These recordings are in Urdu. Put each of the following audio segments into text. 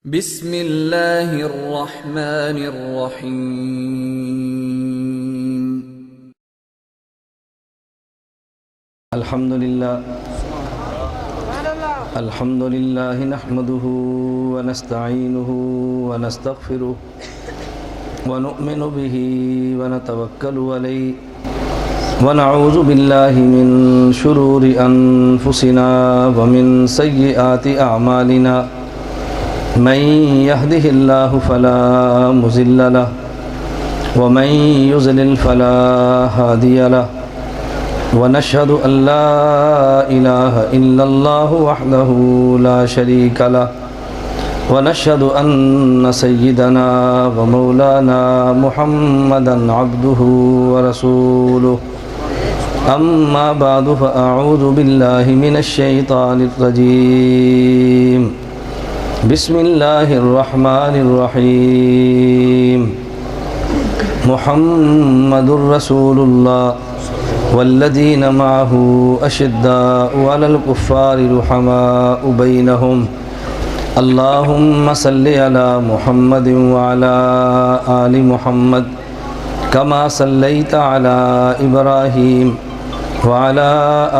بسم اللہ الرحمن الرحیم الحمد للہ نحمده ونستعینه ونستغفره ونؤمن به ونتوکل علیہ ونعوذ باللہ من شرور انفسنا ومن سیئات اعمالنا من يهده الله فلا مضل له ومن يضلل فلا هادي له ونشهد أن لا إله إلا الله وحده لا شريك له ونشهد أن سيدنا ومولانا محمدا عبده ورسوله أما بعد فأعوذ بالله من الشيطان الرجيم بسم اللہ الرحمن الرحیم محمد رسول اللہ والذین معه اشداء علی الکفار رحماء بینہم اللہم صلی علی محمد وعلی آل محمد کما صلیت علی ابراہیم وعلی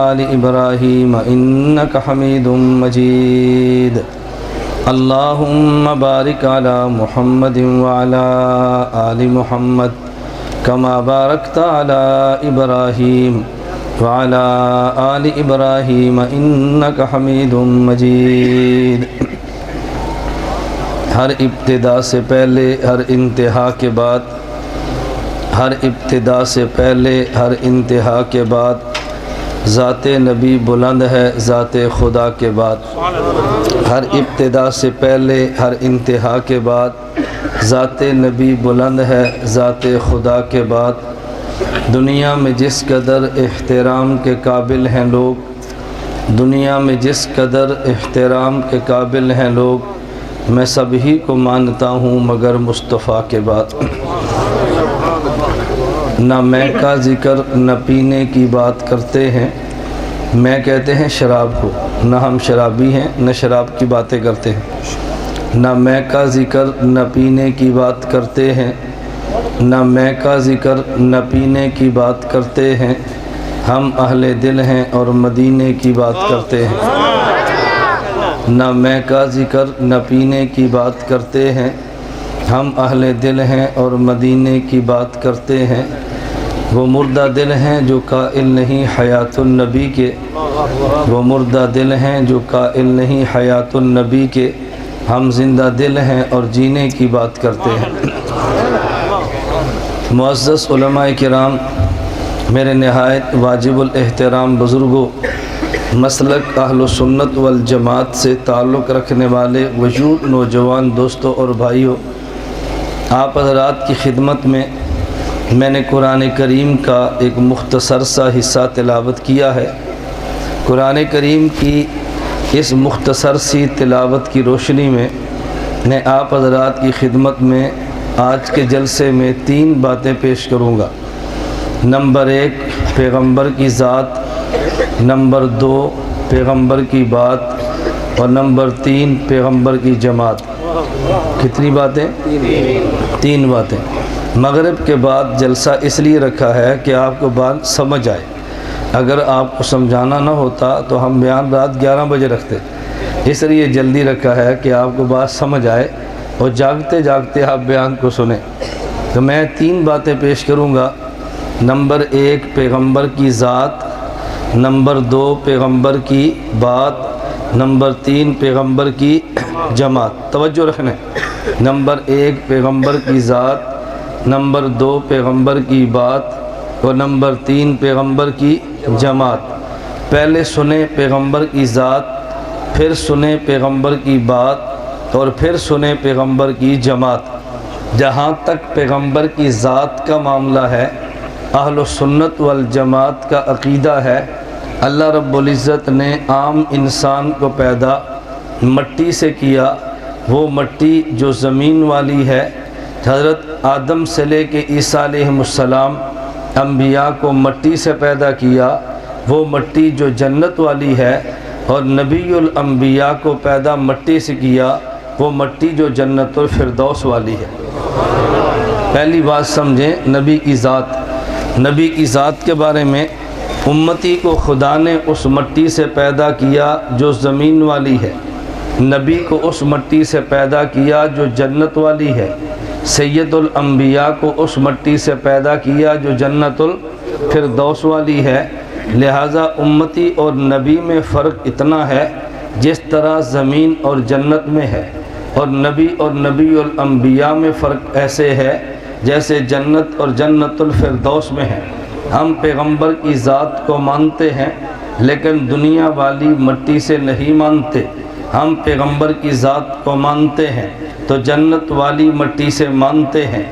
آل ابراہیم انک حمید مجید اللہم بارک علی محمد وعلی آل محمد کما بارکت علی ابراہیم وعلی آل ابراہیم انک حمید مجید۔ ہر ابتدا سے پہلے ہر انتہا کے بعد، ہر ابتدا سے پہلے ہر انتہا کے بعد ذات نبی بلند ہے ذات خدا کے بعد۔ ہر ابتدا سے پہلے ہر انتہا کے بعد ذات نبی بلند ہے ذات خدا کے بعد۔ دنیا میں جس قدر احترام کے قابل ہیں لوگ، دنیا میں جس قدر احترام کے قابل ہیں لوگ، میں سبھی کو مانتا ہوں مگر مصطفیٰ کے بعد۔ نہ میں کا ذکر نہ پینے کی بات کرتے ہیں، میں کہتے ہیں شراب کو، نہ ہم شرابی ہیں نہ شراب کی باتیں کرتے ہیں۔ نہ میں کا ذکر نہ پینے کی بات کرتے ہیں، نہ میں کا ذکر نہ پینے کی بات کرتے ہیں، ہم اہل دل ہیں اور مدینے کی بات کرتے ہیں۔ نہ میں کا ذکر نہ پینے کی بات کرتے ہیں، ہم اہل دل ہیں اور مدینے کی بات کرتے ہیں۔ وہ مردہ دل ہیں جو قائل نہیں حیات النبی کے، وہ مردہ دل ہیں جو قائل نہیں حیات النبی کے، ہم زندہ دل ہیں اور جینے کی بات کرتے ہیں۔ معزز علماء کرام، میرے نہایت واجب الاحترام بزرگوں، مسلک اہل سنت والجماعت سے تعلق رکھنے والے وجود نوجوان دوستوں اور بھائیوں، آپ حضرات کی خدمت میں نے قرآن کریم کا ایک مختصر سا حصہ تلاوت کیا ہے۔ قرآن کریم کی اس مختصر سی تلاوت کی روشنی میں آپ حضرات کی خدمت میں آج کے جلسے میں 3 باتیں پیش کروں گا۔ نمبر 1 پیغمبر کی ذات، نمبر 2 پیغمبر کی بات، اور نمبر 3 پیغمبر کی جماعت۔ کتنی باتیں؟ 3 باتیں۔ مغرب کے بعد جلسہ اس لیے رکھا ہے کہ آپ کو بات سمجھ آئے۔ اگر آپ کو سمجھانا نہ ہوتا تو ہم بیان رات 11 بجے رکھتے، اس لیے جلدی رکھا ہے کہ آپ کو بات سمجھ آئے اور جاگتے جاگتے آپ بیان کو سنیں۔ تو میں 3 باتیں پیش کروں گا۔ نمبر 1 پیغمبر کی ذات، نمبر 2 پیغمبر کی بات، نمبر 3 پیغمبر کی جماعت۔ توجہ رکھنے۔ نمبر 1 پیغمبر کی ذات، نمبر 2 پیغمبر کی بات، اور نمبر 3 پیغمبر کی جماعت۔ پہلے سنیں پیغمبر کی ذات، پھر سنیں پیغمبر کی بات، اور پھر سنیں پیغمبر کی جماعت۔ جہاں تک پیغمبر کی ذات کا معاملہ ہے، اہل سنت والجماعت کا عقیدہ ہے، اللہ رب العزت نے عام انسان کو پیدا مٹی سے کیا۔ وہ مٹی جو زمین والی ہے، حضرت آدم سے لے کے عیسیٰ علیہ السلام انبیاء کو مٹی سے پیدا کیا۔ وہ مٹی جو جنت والی ہے، اور نبی الانبیاء کو پیدا مٹی سے کیا، وہ مٹی جو جنت الفردوس والی ہے۔ پہلی بات سمجھیں نبی کی ذات۔ نبی کی ذات کے بارے میں امتی کو خدا نے اس مٹی سے پیدا کیا جو زمین والی ہے، نبی کو اس مٹی سے پیدا کیا جو جنت والی ہے، سید الانبیاء کو اس مٹی سے پیدا کیا جو جنت الفردوس والی ہے۔ لہٰذا امتی اور نبی میں فرق اتنا ہے جس طرح زمین اور جنت میں ہے، اور نبی الانبیاء میں فرق ایسے ہے جیسے جنت اور جنت الفردوس میں ہے۔ ہم پیغمبر کی ذات کو مانتے ہیں لیکن دنیا والی مٹی سے نہیں مانتے۔ ہم پیغمبر کی ذات کو مانتے ہیں تو جنت والی مٹی سے مانتے ہیں،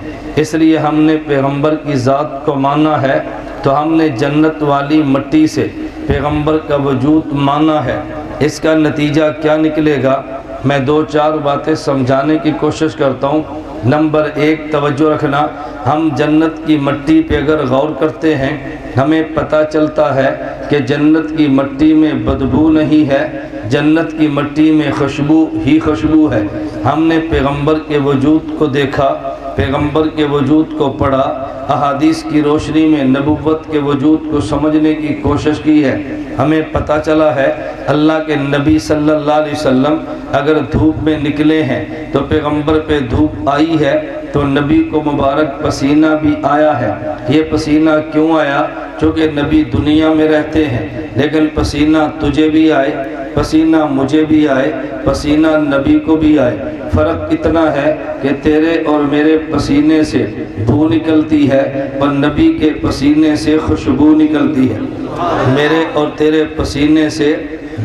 اس لیے ہم نے پیغمبر کی ذات کو مانا ہے تو ہم نے جنت والی مٹی سے پیغمبر کا وجود مانا ہے۔ اس کا نتیجہ کیا نکلے گا؟ میں 2-4 باتیں سمجھانے کی کوشش کرتا ہوں۔ نمبر 1 توجہ رکھنا، ہم جنت کی مٹی پہ اگر غور کرتے ہیں ہمیں پتہ چلتا ہے کہ جنت کی مٹی میں بدبو نہیں ہے، جنت کی مٹی میں خوشبو ہی خوشبو ہے۔ ہم نے پیغمبر کے وجود کو دیکھا، پیغمبر کے وجود کو پڑھا، احادیث کی روشنی میں نبوت کے وجود کو سمجھنے کی کوشش کی ہے۔ ہمیں پتہ چلا ہے اللہ کے نبی صلی اللہ علیہ وسلم اگر دھوپ میں نکلے ہیں تو پیغمبر پہ دھوپ آئی ہے تو نبی کو مبارک پسینہ بھی آیا ہے۔ یہ پسینہ کیوں آیا؟ چونکہ نبی دنیا میں رہتے ہیں، لیکن پسینہ تجھے بھی آئے، پسینہ مجھے بھی آئے، پسینہ نبی کو بھی آئے۔ فرق اتنا ہے کہ تیرے اور میرے پسینے سے بو نکلتی ہے اور نبی کے پسینے سے خوشبو نکلتی ہے۔ میرے اور تیرے پسینے سے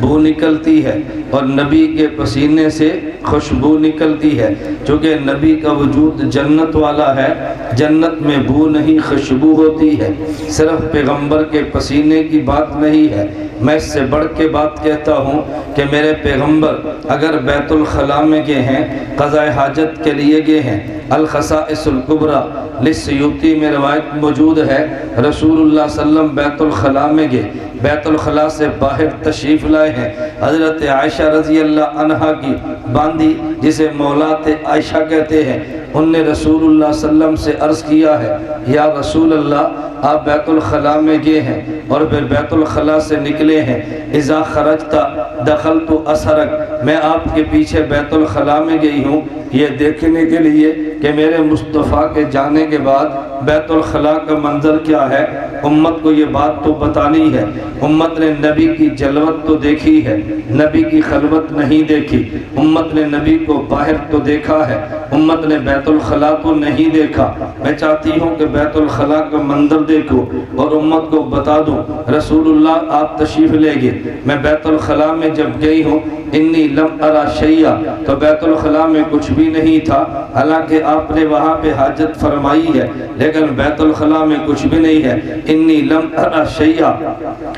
بو نکلتی ہے اور نبی کے پسینے سے خوشبو نکلتی ہے۔ چونکہ نبی کا وجود جنت والا ہے، جنت میں بو نہیں خوشبو ہوتی ہے۔ صرف پیغمبر کے پسینے کی بات نہیں ہے، میں اس سے بڑھ کے بات کہتا ہوں کہ میرے پیغمبر اگر بیت الخلاء میں گئے ہیں، قضاء حاجت کے لیے گئے ہیں، الخصائص الکبریٰ للسیوطی میں روایت موجود ہے، رسول اللہ صلی اللہ علیہ وسلم بیت الخلاء میں گئے، بیت الخلاء سے باہر تشریف لائے ہیں، حضرت عائشہ رضی اللہ عنہا کی باندی جسے مولات عائشہ کہتے ہیں، ان نے رسول اللہ صلی اللہ علیہ وسلم سے عرض کیا ہے، یا رسول اللہ آپ بیت الخلاء میں گئے ہیں اور پھر بیت الخلاء سے نکلے ہیں، اذا خرجت دخلت اثرک، میں آپ کے پیچھے بیت الخلاء میں گئی ہوں یہ دیکھنے کے لیے کہ میرے مصطفیٰ کے جانے کے بعد بیت الخلاء کا منظر کیا ہے۔ امت کو یہ بات تو بتانی ہے، امت نے نبی کی جلوت تو دیکھی ہے، نبی کی خلوت نہیں دیکھی، امت نے نبی کو باہر تو دیکھا ہے، امت نے بیت الخلاء تو نہیں دیکھا۔ میں چاہتی ہوں کہ بیت الخلاء کا منظر دیکھو اور امت کو بتا دوں، رسول اللہ آپ تشریف لے گئے، میں بیت الخلاء میں جب گئی ہوں انی لم ارا شیئا، تو بیت الخلاء میں کچھ بھی نہیں تھا، حالانکہ آپ نے وہاں پہ حاجت فرمائی ہے لیکن بیت الخلاء میں کچھ بھی نہیں ہے۔ انی لم ارا شیئا،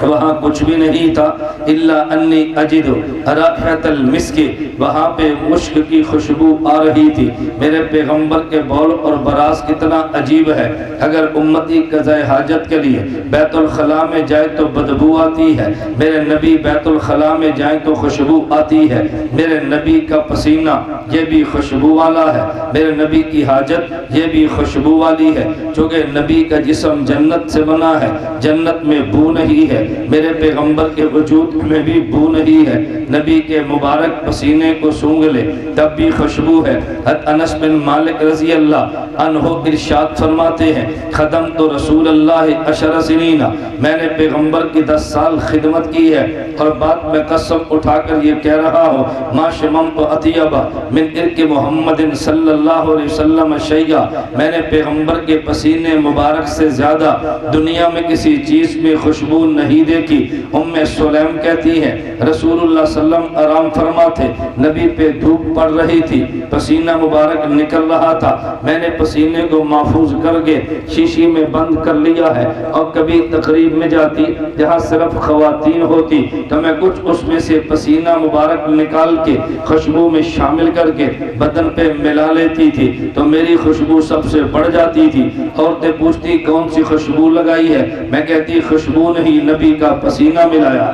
وہاں کچھ بھی نہیں تھا، الا انی اجد رائحۃ المسک، وہاں پہ مشک کی خوشبو آ رہی تھی۔ میرے پیغمبر کے بول اور براز کتنا عجیب ہے، اگر امتی قضاء حاجت کے لیے بیت الخلاء میں جائے تو بدبو آتی ہے، میرے نبی بیت الخلاء میں جائیں تو خوشبو آتی ہے۔ میرے نبی کا پسینہ یہ بھی خوشبو والا ہے، میرے نبی کی حاجت یہ بھی خوشبو والی ہے، چونکہ نبی کا جسم جنت سے بنا ہے، جنت میں بو نہیں ہے، میرے پیغمبر کے وجود میں بھی بو نہیں ہے۔ نبی کے مبارک پسینے کو سونگھ لے تب بھی خوشبو ہے۔ حضرت انس بن مالک رضی اللہ عنہ ارشاد فرماتے ہیں، خدمت رسول اللہ 10 سنین، میں نے پیغمبر کی 10 سال خدمت کی ہے، اور بات میں قسم اٹھا کر یہ کہہ رہا ہوں، ما شممت اطیب من عرق محمد صلی اللہ علیہ وسلم شیئا، میں نے پیغمبر کے پسینے مبارک سے زیادہ دنیا میں کسی چیز میں خوشبو نہیں دیکھی۔ ام سلیم کہتی ہیں رسول اللہ صلی اللہ علیہ وسلم آرام فرما تھے، نبی پہ دھوپ پڑ رہی تھی، پسینہ مبارک مبارک نکل رہا تھا، میں نے پسینے کو محفوظ کر کے شیشی میں بند کر لیا ہے، اور کبھی تقریب میں جاتی جہاں صرف خواتین ہوتی تو میں کچھ اس میں سے پسینہ مبارک نکال کے خوشبو میں شامل کر کے بدن پہ ملا لیتی تھی تو میری خوشبو سب سے بڑھ جاتی تھی۔ عورتیں پوچھتی کون سی خوشبو لگائی ہے، میں کہتی خوشبو نہیں، نبی کا پسینہ ملایا،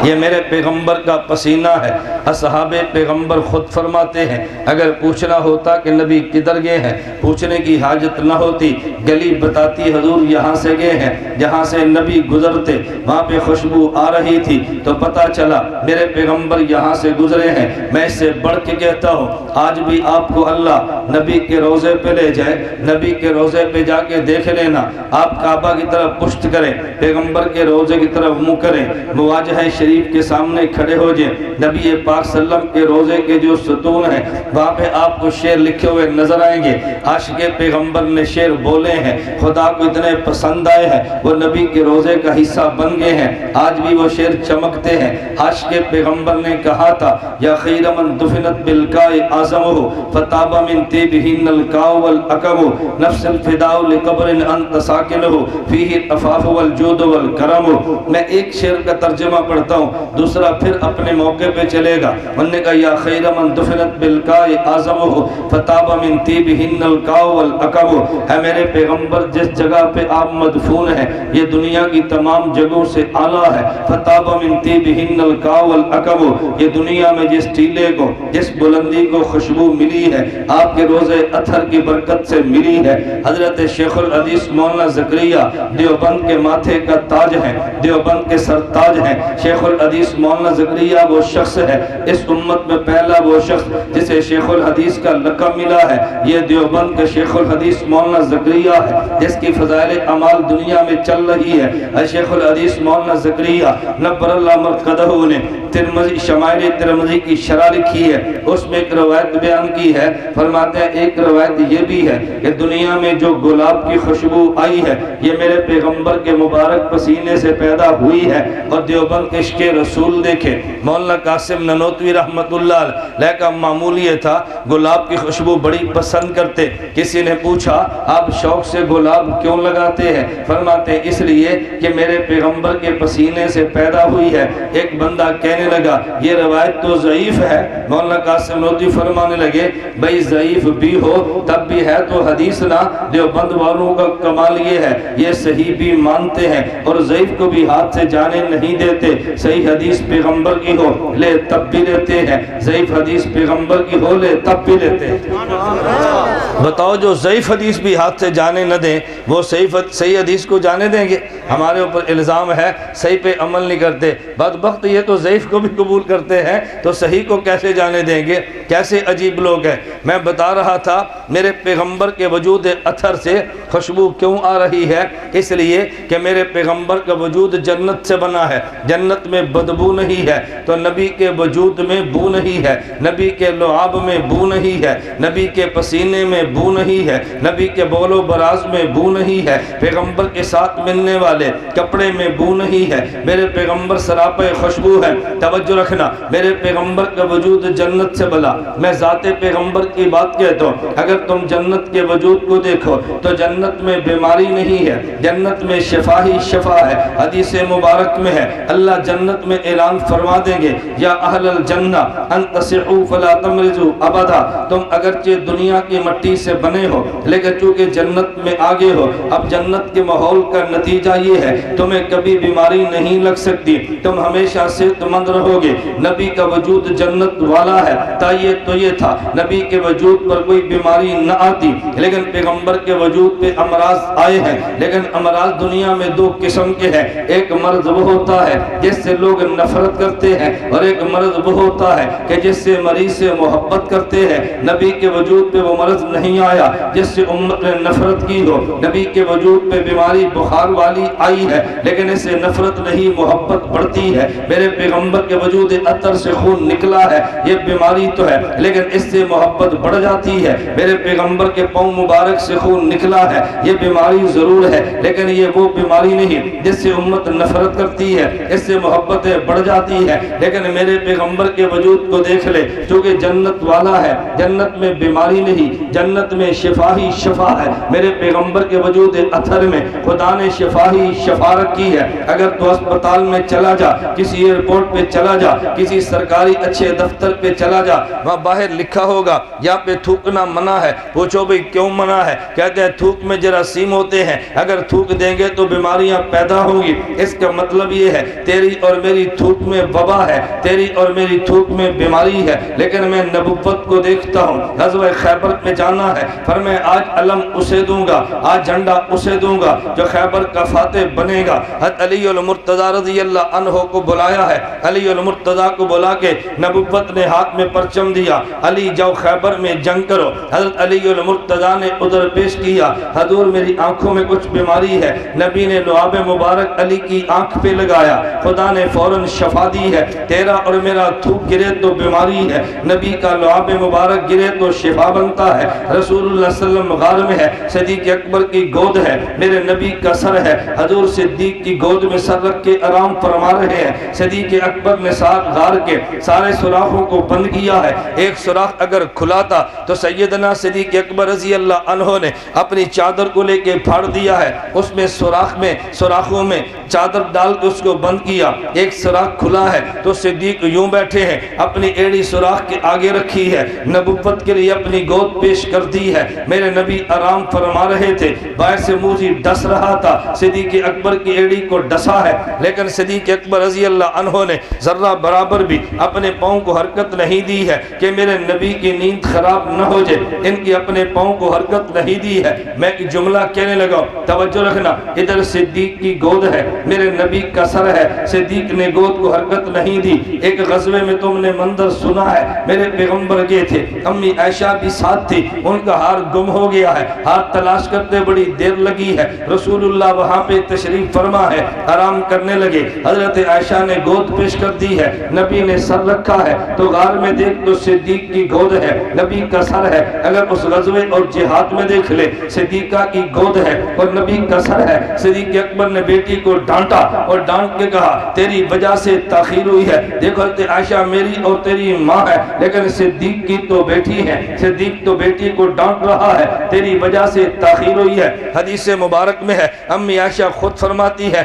یہ میرے پیغمبر کا پسینہ ہے۔ اصحاب پیغمبر خود فرماتے ہیں اگر پوچھنا ہوتا کہ نبی کدھر گئے ہیں، پوچھنے کی حاجت نہ ہوتی، گلی بتاتی حضور یہاں سے گئے ہیں، جہاں سے نبی گزرتے وہاں پہ خوشبو آ رہی تھی تو پتہ چلا میرے پیغمبر یہاں سے گزرے ہیں۔ میں اس سے بڑھ کے کہتا ہوں آج بھی آپ کو اللہ نبی کے روضے پہ لے جائے، نبی کے روضے پہ جا کے دیکھ لینا، آپ کعبہ کی طرف پشت کریں، پیغمبر کے روضے کی طرف منہ کریں، مواجہہ شریف کے سامنے کھڑے ہو جائیں، نبی پاک صلی اللہ علیہ وسلم کے روضے کے جو ستون ہیں وہاں پہ آپ کو شعر لکھے ہوئے نظر آئیں گے، عاشق پیغمبر نے شعر بولے ہیں، خدا کو اتنے پسند آئے ہیں، وہ نبی کے روضے کا حصہ بن گئے ہیں، آج بھی وہ شعر چمکتے ہیں۔ عاشق پیغمبر نے کہا تھا یا خیر من دفنت بالکاء اعظمہ فطاب من طیبہن الکاء والاکم نفس الفداء لقبر انت ساکنہ فیہ العفاف والجود والکرم۔ میں ایک شعر کا ترجمہ پڑھتا ہوں، دوسرا پھر اپنے موقع پہ چلے گا۔ انہوں نے کہا یا خیر من دفنت بالکاء اعظمہ فطاب من طیبہن الکاء والاکم، ہے میرے پیغمبر جس جگہ پہ آپ مدفون ہیں یہ دنیا کی تمام جگہوں سے اعلیٰ ہے، فطاب من طیبہن الکاء والاکم، یہ دنیا میں جس ٹیلے کو جس بلندی کو خوشبو ملی ہے آپ کے روزے اطہر کی برکت سے ملی ہے۔ حضرت شیخ الحدیث مولانا زکریا دیوبند کے ماتھے کا تاج ہیں، دیوبند کے سرتاج ہیں۔ شیخ الحدیث مولانا زکریا وہ شخص ہے اس امت میں پہلا وہ شخص جسے شیخ الحدیث کا لقب ملا ہے، یہ دیوبند کے شیخ الحدیث مولانا زکریا ہے جس کی فضائل اعمال دنیا میں چل رہی ہے۔ شیخ الحدیث مولانا زکریا نبر اللہ مرقدہ نے ترمذی شمائل ترمذی کی شرح لکھی ہے، اس میں ایک روایت بیان کی ہے، فرماتے ہیں ایک روایت یہ بھی ہے کہ دنیا میں جو گلاب کی خوشبو آئی ہے یہ میرے پیغمبر کے مبارک پسینے سے پیدا ہوئی ہے۔ اور دیوبند کے عشق رسول دیکھے، مولانا قاسم ننوتوی رحمت اللہ علیہ کا معمول یہ تھا گلاب کی خوشبو بڑی پسند کرتے۔ کسی نے پوچھا آپ شوق سے گلاب کیوں لگاتے ہیں، فرماتے ہیں اس لیے کہ میرے پیغمبر کے پسینے سے پیدا ہوئی ہے۔ ایک بندہ کہنے لگا یہ روایت تو ضعیف ہے، مولانا قاسم ننوتوی فرمانے لگے بھئی ضعیف بھی ہو تب بھی ہے تو حدیث نہ، دیوبند والوں کا کمال یہ ہے یہ صحیح بھی مانتے ہیں اور ضعیف کو بھی ہاتھ سے جانے نہیں دیتے، صحیح حدیث پیغمبر کی ہو لے تب بھی لیتے ہیں، ضعیف حدیث پیغمبر کی ہو لے تب بھی لیتے ہیں۔ بتاؤ جو ضعیف حدیث بھی ہاتھ سے جانے نہ دیں وہ صحیح حدیث کو جانے دیں گے؟ ہمارے اوپر الزام ہے صحیح پہ عمل نہیں کرتے، بدبخت یہ تو ضعیف کو بھی قبول کرتے ہیں تو صحیح کو کیسے جانے دیں گے؟ کیسے عجیب لوگ ہیں۔ میں بتا رہا تھا میرے پیغمبر کے وجود اطہر سے خوشبو کیوں آ رہی ہے، اس لیے کہ میرے پیغمبر کا وجود جنت سے بنا ہے، جنت میں بدبو نہیں ہے تو نبی کے وجود میں بو نہیں ہے، نبی کے لعاب میں بو نہیں ہے، نبی کے پسینے میں بو نہیں ہے، نبی کے بول و براز میں بو نہیں ہے، پیغمبر کے ساتھ ملنے والے کپڑے میں بو نہیں ہے، میرے پیغمبر سراپے خوشبو ہے۔ توجہ رکھنا، میرے پیغمبر کا وجود جنت سے بلا، میں ذات پیغمبر کی بات کہتا ہوں، اگر تم جنت کے وجود کو دیکھو تو جنت میں بیماری نہیں ہے، جنت میں شفا ہی شفا ہے۔ حدیث مبارک میں ہے اللہ جنت میں اعلان فرما دیں گے یا اہل الجنہ ان تصحوا فلا تمرضوا ابدا، تم اگرچہ دنیا کی مٹی سے بنے ہو لیکن چونکہ جنت میں آگے ہو، اب جنت کے ماحول کا نتیجہ یہ ہے تمہیں کبھی بیماری نہیں لگ سکتی، تم ہمیشہ صحت مند رہو گے۔ نبی کا وجود جنت والا ہے، تائید تو یہ تھا نبی کے وجود پر کوئی بیماری نہ آتی، لیکن پیغمبر کے وجود پہ امراض آئے ہیں، لیکن امراض دنیا میں دو قسم کے ہیں، ایک مرض وہ ہوتا ہے جس سے لوگ نفرت کرتے ہیں اور ایک مرض وہ ہوتا ہے کہ جس سے مریض سے محبت کرتے ہیں۔ نبی کے وجود پہ وہ مرض نہیں آیا جس سے امت نے نفرت کی ہو، نبی کے وجود پہ بیماری بخار والی آئی ہے لیکن اس سے نفرت نہیں محبت بڑھتی ہے. میرے پیغمبر کے وجود عطر سے خون نکلا ہے, یہ بیماری تو ہے لیکن اس سے محبت بڑھ جاتی ہے. میرے پیغمبر کے پاؤں مبارک سے خون نکلا ہے, یہ بیماری ضرور ہے لیکن یہ وہ بیماری نہیں جس سے امت نفرت کرتی ہے, اس سے محبتیں بڑھ جاتی ہے. لیکن میرے پیغمبر کے وجود کو دیکھ لے جو کہ جنت والا ہے, جنت میں بیماری نہیں, جنت میں شفا ہی شفا ہے. میرے پیغمبر کے وجود اثر میں خدا نے شفا ہی شفا رکھی ہے. اگر تو اسپتال میں چلا جا, کسی ایئرپورٹ پہ چلا جا, کسی سرکاری اچھے دفتر پہ چلا جا, وہاں باہر لکھا ہوگا یہاں پہ تھوکنا منع ہے. پوچھو بھئی کیوں منع ہے؟ کہتے ہیں تھوک میں جراثیم ہوتے ہیں, اگر تھوک دیں گے تو بیماریاں پیدا ہوں گی. اس کا مطلب یہ ہے تیری اور میری تھوک میں وبا ہے, تیری اور میری تھوک میں بیماری ہے. لیکن میں نبوت کو دیکھتا ہوں, غزوہ خیبر میں جانا ہے, فرمایا آج علم اسے دوں گا, آج جھنڈا اسے دوں گا جو خیبر کا فاتح بنے گا. حضرت علی المرتضی رضی اللہ عنہ کو بلایا ہے, علی المرتضی کو بلا کے نبوت نے ہاتھ میں پرچم دیا, علی جاؤ خیبر میں جنگ کرو. حضرت علی المرتضی نے ادھر پیش کیا, حضور میری آنکھوں میں کچھ بیماری ہے. نبی نے لعاب مبارک علی کی آنکھ پہ لگایا, خدا نے فوراً شفا دی ہے. تیرا اور میرا تھوک گرے تو بیماری ہے, نبی کا لعاب مبارک گرے تو شفا بنتا ہے. رسول اللہ صلی اللہ علیہ وسلم غار میں ہے, صدیق اکبر کی گود ہے, میرے نبی کا سر ہے, حضور صدیق کی گود میں سر رکھ کے آرام فرما رہے ہیں. صدیق اکبر نے ساتھ غار کے سارے سوراخوں کو بند کیا ہے. ایک سوراخ اگر کھلا تھا تو سیدنا صدیق اکبر رضی اللہ عنہ نے اپنی چادر کو لے کے پھاڑ دیا ہے, اس میں سوراخوں میں چادر ڈال کے اس کو بند کیا. ایک سوراخ کھلا ہے تو صدیق یوں بیٹھے ہیں, اپنی ایڑی سوراخ کے آگے رکھی ہے, نبوت کے لیے اپنی گود پیش کر دی ہے. میرے نبی آرام فرما رہے تھے, باہر سے موذی ڈس رہا تھا, صدیق اکبر کی ایڑی کو ڈسا ہے لیکن صدیق اکبر رضی اللہ عنہ نے ذرہ برابر بھی اپنے پاؤں کو حرکت نہیں دی ہے کہ میرے نبی کی نیند خراب نہ ہو جائے. ان کی اپنے پاؤں کو حرکت نہیں دی ہے. میں ایک جملہ کہنے لگا, توجہ رکھنا, ادھر صدیق کی گود ہے, میرے نبی کا سر ہے, صدیق نے گود کو حرکت نہیں دی. ایک غزوے میں تم نے منظر سنا ہے, میرے پیغمبر گئے تھے, امی عائشہ بھی ساتھ تھی, ان کا ہار گم ہو گیا ہے, ہار تلاش کرتے بڑی دیر لگی ہے. رسول اللہ وہاں پہ تشریف فرما ہے, آرام کرنے لگے. حضرت عائشہ نے گود پیش کر دی ہے, نبی نے سر رکھا ہے تو غار میں دیکھ تو صدیق کی گود ہے, نبی کا سر ہے. اگر اس غزوے اور جہاد میں دیکھ لے, صدیقہ کی گود ہے اور نبی کا سر ہے. صدیق اکبر نے بیٹی کو ڈانٹا اور ڈانٹ کے کہا تیری وجہ سے تاخیر ہوئی ہے. دیکھو حضرت عائشہ میری اور تیری ماں ہے لیکن صدیق کی تو بیٹی ہے, صدیق تو بیٹی کو ڈانٹ رہا ہے, تیری وجہ سے تاخیر ہوئی ہے. حدیث مبارک میں ہے, امی عائشہ خود فرماتی ہے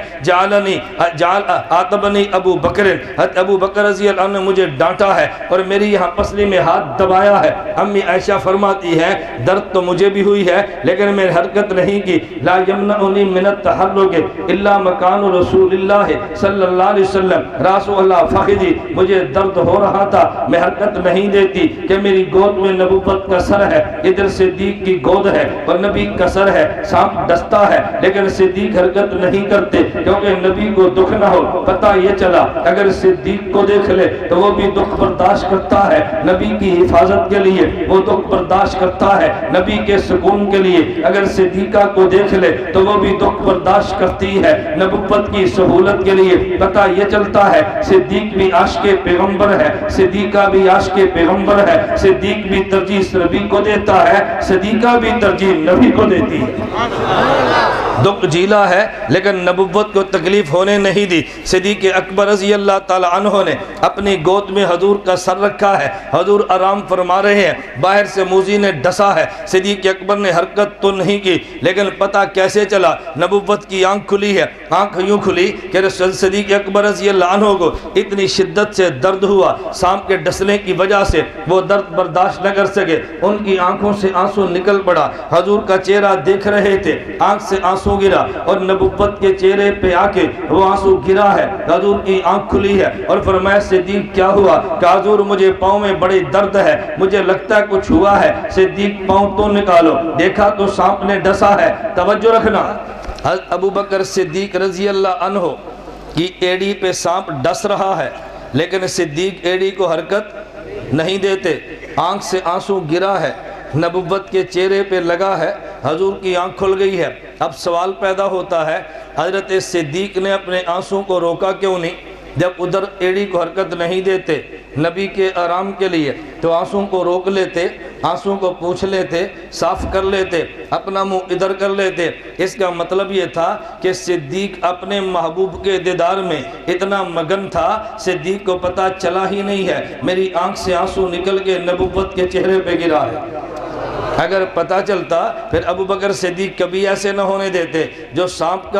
آتبنی ابو بکر, حضرت ابو بکر رضی اللہ عنہ نے مجھے ڈانٹا ہے اور میری یہاں پسلی میں ہاتھ دبایا ہے. امی عائشہ فرماتی ہے درد تو مجھے بھی ہوئی ہے لیکن میں حرکت نہیں کی. لا یمنعنی من التحرک الا مکان رسول اللہ صلی اللہ علیہ وسلم راس اللہ فخذی, مجھے درد ہو رہا تھا, میں حرکت نہیں دیتی کہ میری گود میں نبوت کا سر ہے, ادھر صدیق کی گود ہے اور نبی کا سر ہے. سانپ ڈستا ہے لیکن صدیق حرکت نہیں کرتے کیونکہ نبی کو دکھ نہ ہو. پتہ یہ چلا اگر صدیق کو دیکھ لے تو وہ بھی دکھ برداشت کرتا ہے, نبی کی حفاظت کے لیے وہ دکھ برداشت کرتا ہے, نبی کے سکون کے لیے. اگر صدیقہ کو دیکھ لے تو وہ بھی دکھ برداشت کرتی ہے, نبوت کی سہولت کے لیے. پتہ یہ چلتا ہے صدیق بھی عاشق پیغمبر ہے, صدیقہ بھی عاشق پیغمبر ہے, صدیق بھی ترجیح نبی کو دیتا ہے, صدیقہ بھی ترجیح نبی کو دیتی ہے. دکھ جیلا ہے لیکن نبوت کو تکلیف ہونے نہیں دی. صدیق اکبر رضی اللہ تعالی عنہ نے اپنی گود میں حضور کا سر رکھا ہے, حضور آرام فرما رہے ہیں, باہر سے موذی نے ڈسا ہے. صدیق اکبر نے حرکت تو نہیں کی لیکن پتہ کیسے چلا, نبوت کی آنکھ کھلی ہے. آنکھ یوں کھلی کہ صدیق اکبر رضی اللہ عنہ کو اتنی شدت سے درد ہوا, سانپ کے ڈسنے کی وجہ سے وہ درد برداشت نہ کر سکے, ان کی آنکھوں سے آنسو نکل پڑا. حضور کا چہرہ دیکھ رہے تھے, آنکھ سے آنسو گرا اور نبوت کے چہرے پہ آ کے وہ آنسو گرا ہے. حضور کی آنکھ کھلی ہے اور فرمایا صدیق کیا ہوا؟ کہ حضور مجھے پاؤں میں بڑی درد ہے, مجھے لگتا ہے کچھ ہوا ہے. صدیق پاؤں تو نکالو, دیکھا تو سانپ نے ڈسا ہے. توجہ رکھنا, حضرت ابو بکر صدیق رضی اللہ عنہ کی ایڑی پہ سانپ ڈس رہا ہے لیکن صدیق ایڑی کو حرکت نہیں دیتے, آنکھ سے آنسو گرا ہے. نبوت کے چہرے پہ لگا ہے، حضور کی آنکھ کھل گئی ہے۔ اب سوال پیدا ہوتا ہے حضرت صدیق نے اپنے آنسوں کو روکا کیوں نہیں؟ جب ادھر ایڑی کو حرکت نہیں دیتے نبی کے آرام کے لیے تو آنسوں کو روک لیتے، آنسوں کو پوچھ لیتے، صاف کر لیتے، اپنا منہ ادھر کر لیتے۔ اس کا مطلب یہ تھا کہ صدیق اپنے محبوب کے دیدار میں اتنا مگن تھا، صدیق کو پتہ چلا ہی نہیں ہے میری آنکھ سے آنسو نکل کے نبوت کے چہرے پہ گرا ہے۔ اگر پتہ چلتا پھر ابو بکر صدیق کبھی ایسے نہ ہونے دیتے۔ جو سانپ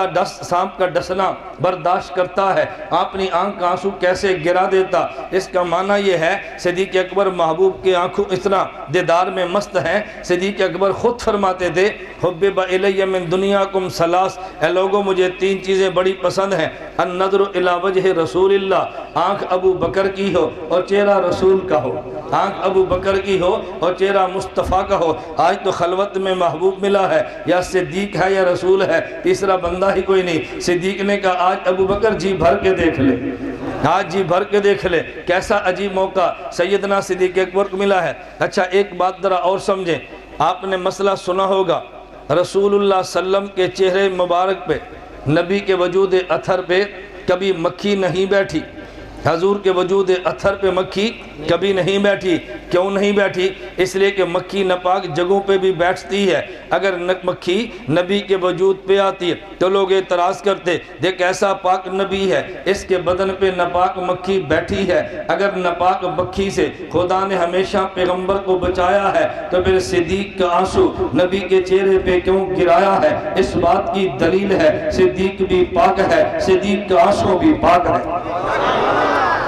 کا ڈسنا برداشت کرتا ہے اپنی آنکھ کا آنسو کیسے گرا دیتا؟ اس کا معنی یہ ہے صدیق اکبر محبوب کے آنکھوں اتنا دیدار میں مست ہیں، صدیق اکبر خود فرماتے تھے حبب الی من دنیاکم ثلاث، اے لوگوں مجھے 3 چیزیں بڑی پسند ہیں، النظر الی وجہ رسول اللہ، آنکھ ابو بکر کی ہو اور چہرہ رسول کا ہو، آنکھ ابو بکر کی ہو اور چہرہ مصطفیٰ کا ہو۔ آج تو خلوت میں محبوب ملا ہے، یا صدیق ہے یا رسول ہے، تیسرا بندہ ہی کوئی نہیں۔ صدیق نے کہا آج ابو بکر جی بھر کے دیکھ لے، آج جی بھر کے دیکھ لے۔ کیسا عجیب موقع سیدنا صدیق اکبر کو ملا ہے۔ اچھا ایک بات ذرا اور سمجھیں، آپ نے مسئلہ سنا ہوگا رسول اللہ صلی اللہ علیہ وسلم کے چہرے مبارک پہ، نبی کے وجود اطہر پہ کبھی مکھی نہیں بیٹھی، حضور کے وجود اطہر پہ مکھی کبھی نہیں بیٹھی۔ کیوں نہیں بیٹھی؟ اس لیے کہ مکھی ناپاک جگہوں پہ بھی بیٹھتی ہے۔ اگر مکھی نبی کے وجود پہ آتی ہے تو لوگ اعتراض کرتے دیکھ ایسا پاک نبی ہے اس کے بدن پہ ناپاک مکھی بیٹھی ہے۔ اگر ناپاک مکھی سے خدا نے ہمیشہ پیغمبر کو بچایا ہے تو پھر صدیق کا آنسو نبی کے چہرے پہ کیوں گرایا ہے؟ اس بات کی دلیل ہے صدیق بھی پاک ہے، صدیق کا آنسو بھی پاک ہے۔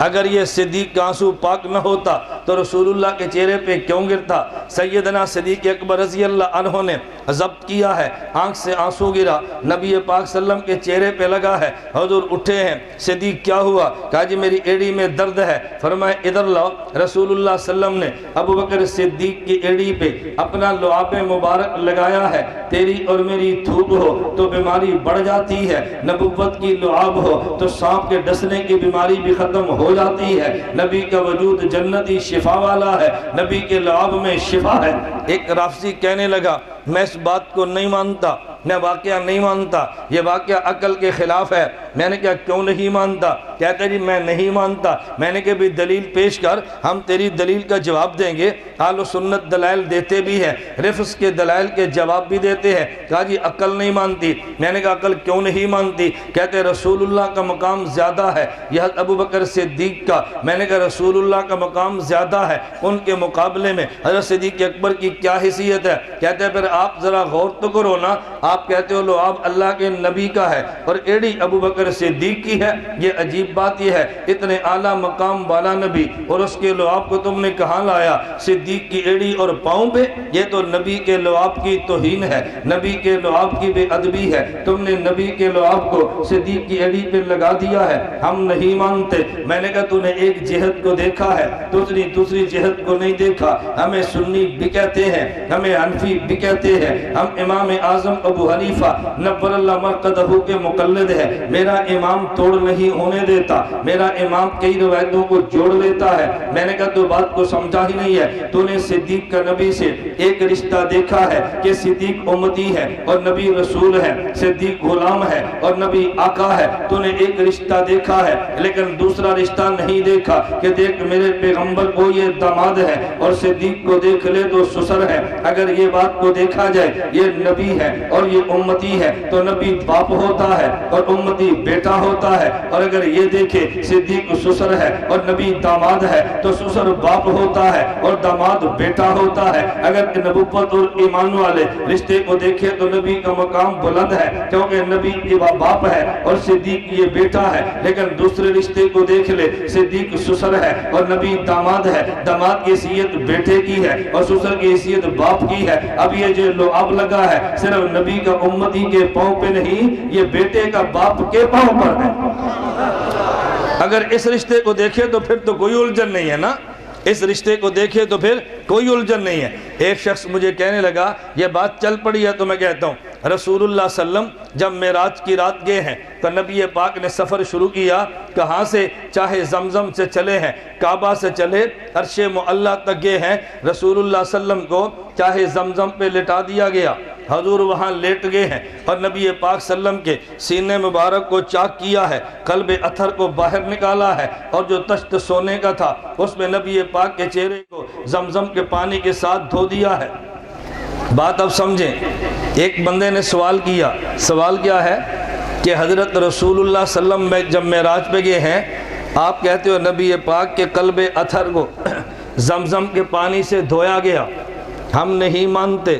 اگر یہ صدیق کا آنسو پاک نہ ہوتا تو رسول اللہ کے چہرے پہ کیوں گرتا؟ سیدنا صدیق اکبر رضی اللہ عنہ نے ضبط کیا ہے، آنکھ سے آنسو گرا، نبی پاک صلی اللہ علیہ وسلم کے چہرے پہ لگا ہے، حضور اٹھے ہیں، صدیق کیا ہوا؟ کہا جی میری ایڑی میں درد ہے۔ فرمایا ادھر لاؤ۔ رسول اللہ صلی اللہ علیہ وسلم نے ابو بکر صدیق کی ایڑی پہ اپنا لعاب مبارک لگایا ہے۔ تیری اور میری تھوک ہو تو بیماری بڑھ جاتی ہے، نبوت کی لعاب ہو تو سانپ کے ڈسنے کی بیماری بھی ختم ہو جاتی ہے۔ نبی کا وجود جنتی شفا والا ہے، نبی کے لعاب میں شفا ہے۔ ایک رافضی کہنے لگا میں اس بات کو نہیں مانتا، میں واقعہ نہیں مانتا، یہ واقعہ عقل کے خلاف ہے۔ میں نے کہا کیوں نہیں مانتا؟ کہتا جی میں نہیں مانتا۔ میں نے کہا بھی دلیل پیش کر، ہم تیری دلیل کا جواب دیں گے۔ اہل سنت دلائل دیتے بھی ہیں، رفض کے دلائل کے جواب بھی دیتے ہیں۔ کہا جی عقل نہیں مانتی۔ میں نے کہا عقل کیوں نہیں مانتی؟ کہتے رسول اللہ کا مقام زیادہ ہے یہ ابو بکر صدیق کا۔ میں نے کہا رسول اللہ کا مقام زیادہ ہے، ان کے مقابلے میں حضرت صدیق اکبر کی کیا حیثیت ہے؟ کہتے ہیں پھر آپ ذرا غور تو کرو نا، آپ کہتے ہو لعاب اللہ کے نبی کا ہے اور ایڑی ابو بکر صدیق کی ہے۔ یہ عجیب بات یہ ہے، اتنے اعلیٰ مقام والا نبی اور اس کے لعاب کو تم نے کہاں لایا؟ صدیق کی ایڑی اور پاؤں پہ؟ یہ تو نبی کے لعاب کی توہین ہے، نبی کے لعاب کی بے ادبی ہے۔ تم نے نبی کے لعاب کو صدیق کی ایڑی پہ لگا دیا ہے، ہم نہیں مانتے۔ میں نے کہا تو نے ایک جہت کو دیکھا ہے، دوسری جہت کو نہیں دیکھا۔ ہمیں سنی بھی کہتے ہیں، ہمیں حنفی بھی کہتے ہیں، ہم امام اعظم ابو حنیفہ نور اللہ مرقدہ کے مقلد ہے۔ میرا امام توڑ نہیں ہونے دیتا، میرا امام کئی روایتوں کو جوڑ لیتا ہے۔ میں نے کہا تو بات کو سمجھا ہی نہیں ہے، تو نے صدیق کا نبی سے ایک رشتہ دیکھا ہے کہ صدیق امتی ہے اور نبی رسول ہے، صدیق غلام ہے اور نبی آقا ہے۔ تو نے ایک رشتہ دیکھا ہے لیکن دوسرا رشتہ نہیں دیکھا کہ دیکھ میرے پیغمبر کو یہ داماد ہے اور صدیق کو دیکھ لے تو سسر ہے۔ اگر یہ بات کو دیکھا جائے یہ نبی ہے اور یہ امتی ہے تو نبی باپ ہوتا ہے اور امتی بیٹا ہوتا ہے، اور اگر یہ دیکھے صدیق سسر ہے اور نبی داماد ہے تو سسر باپ ہوتا ہے اور داماد بیٹا ہوتا ہے۔ اگر نبوت اور ایمان والے رشتے کو دیکھے تو نبی کا مقام بلند ہے کیونکہ نبی کی باپ ہے اور صدیق یہ بیٹا ہے۔ لیکن دوسرے رشتے کو دیکھ لے، صدیق سسر ہے اور نبی داماد ہے، داماد کی حیثیت بیٹے کی ہے اور سسر کی حیثیت باپ کی ہے۔ اب یہ جو لعاب لگا ہے صرف نبی کا امتی کے پاؤں پہ نہیں، یہ بیٹے کا باپ کے پاؤں پر ہے۔ اگر اس رشتے کو دیکھے تو پھر تو کوئی الجھن نہیں ہے نا، اس رشتے کو دیکھے تو پھر کوئی الجھن نہیں ہے۔ ایک شخص مجھے کہنے لگا یہ بات چل پڑی ہے تو میں کہتا ہوں رسول اللہ صلی اللہ علیہ وسلم جب معراج کی رات گئے ہیں تو نبی پاک نے سفر شروع کیا، کہاں سے؟ چاہے زمزم سے چلے ہیں، کعبہ سے چلے، عرش معلیٰ تک گئے ہیں۔ رسول اللہ صلی اللہ علیہ وسلم کو چاہے زمزم پہ لٹا دیا گیا، حضور وہاں لیٹ گئے ہیں، اور نبی پاک صلی اللہ علیہ وسلم کے سینے مبارک کو چاک کیا ہے، قلب اتھر کو باہر نکالا ہے، اور جو تشت سونے کا تھا اس میں نبی پاک کے چہرے کو زمزم کے پانی کے ساتھ دھو دیا ہے۔ بات اب سمجھیں، ایک بندے نے سوال کیا، سوال کیا ہے کہ حضرت رسول اللہ صلی اللہ علیہ وسلم جب معراج پہ گئے ہیں، آپ کہتے ہو نبی پاک کے قلب اتھر کو زمزم کے پانی سے دھویا گیا، ہم نہیں مانتے۔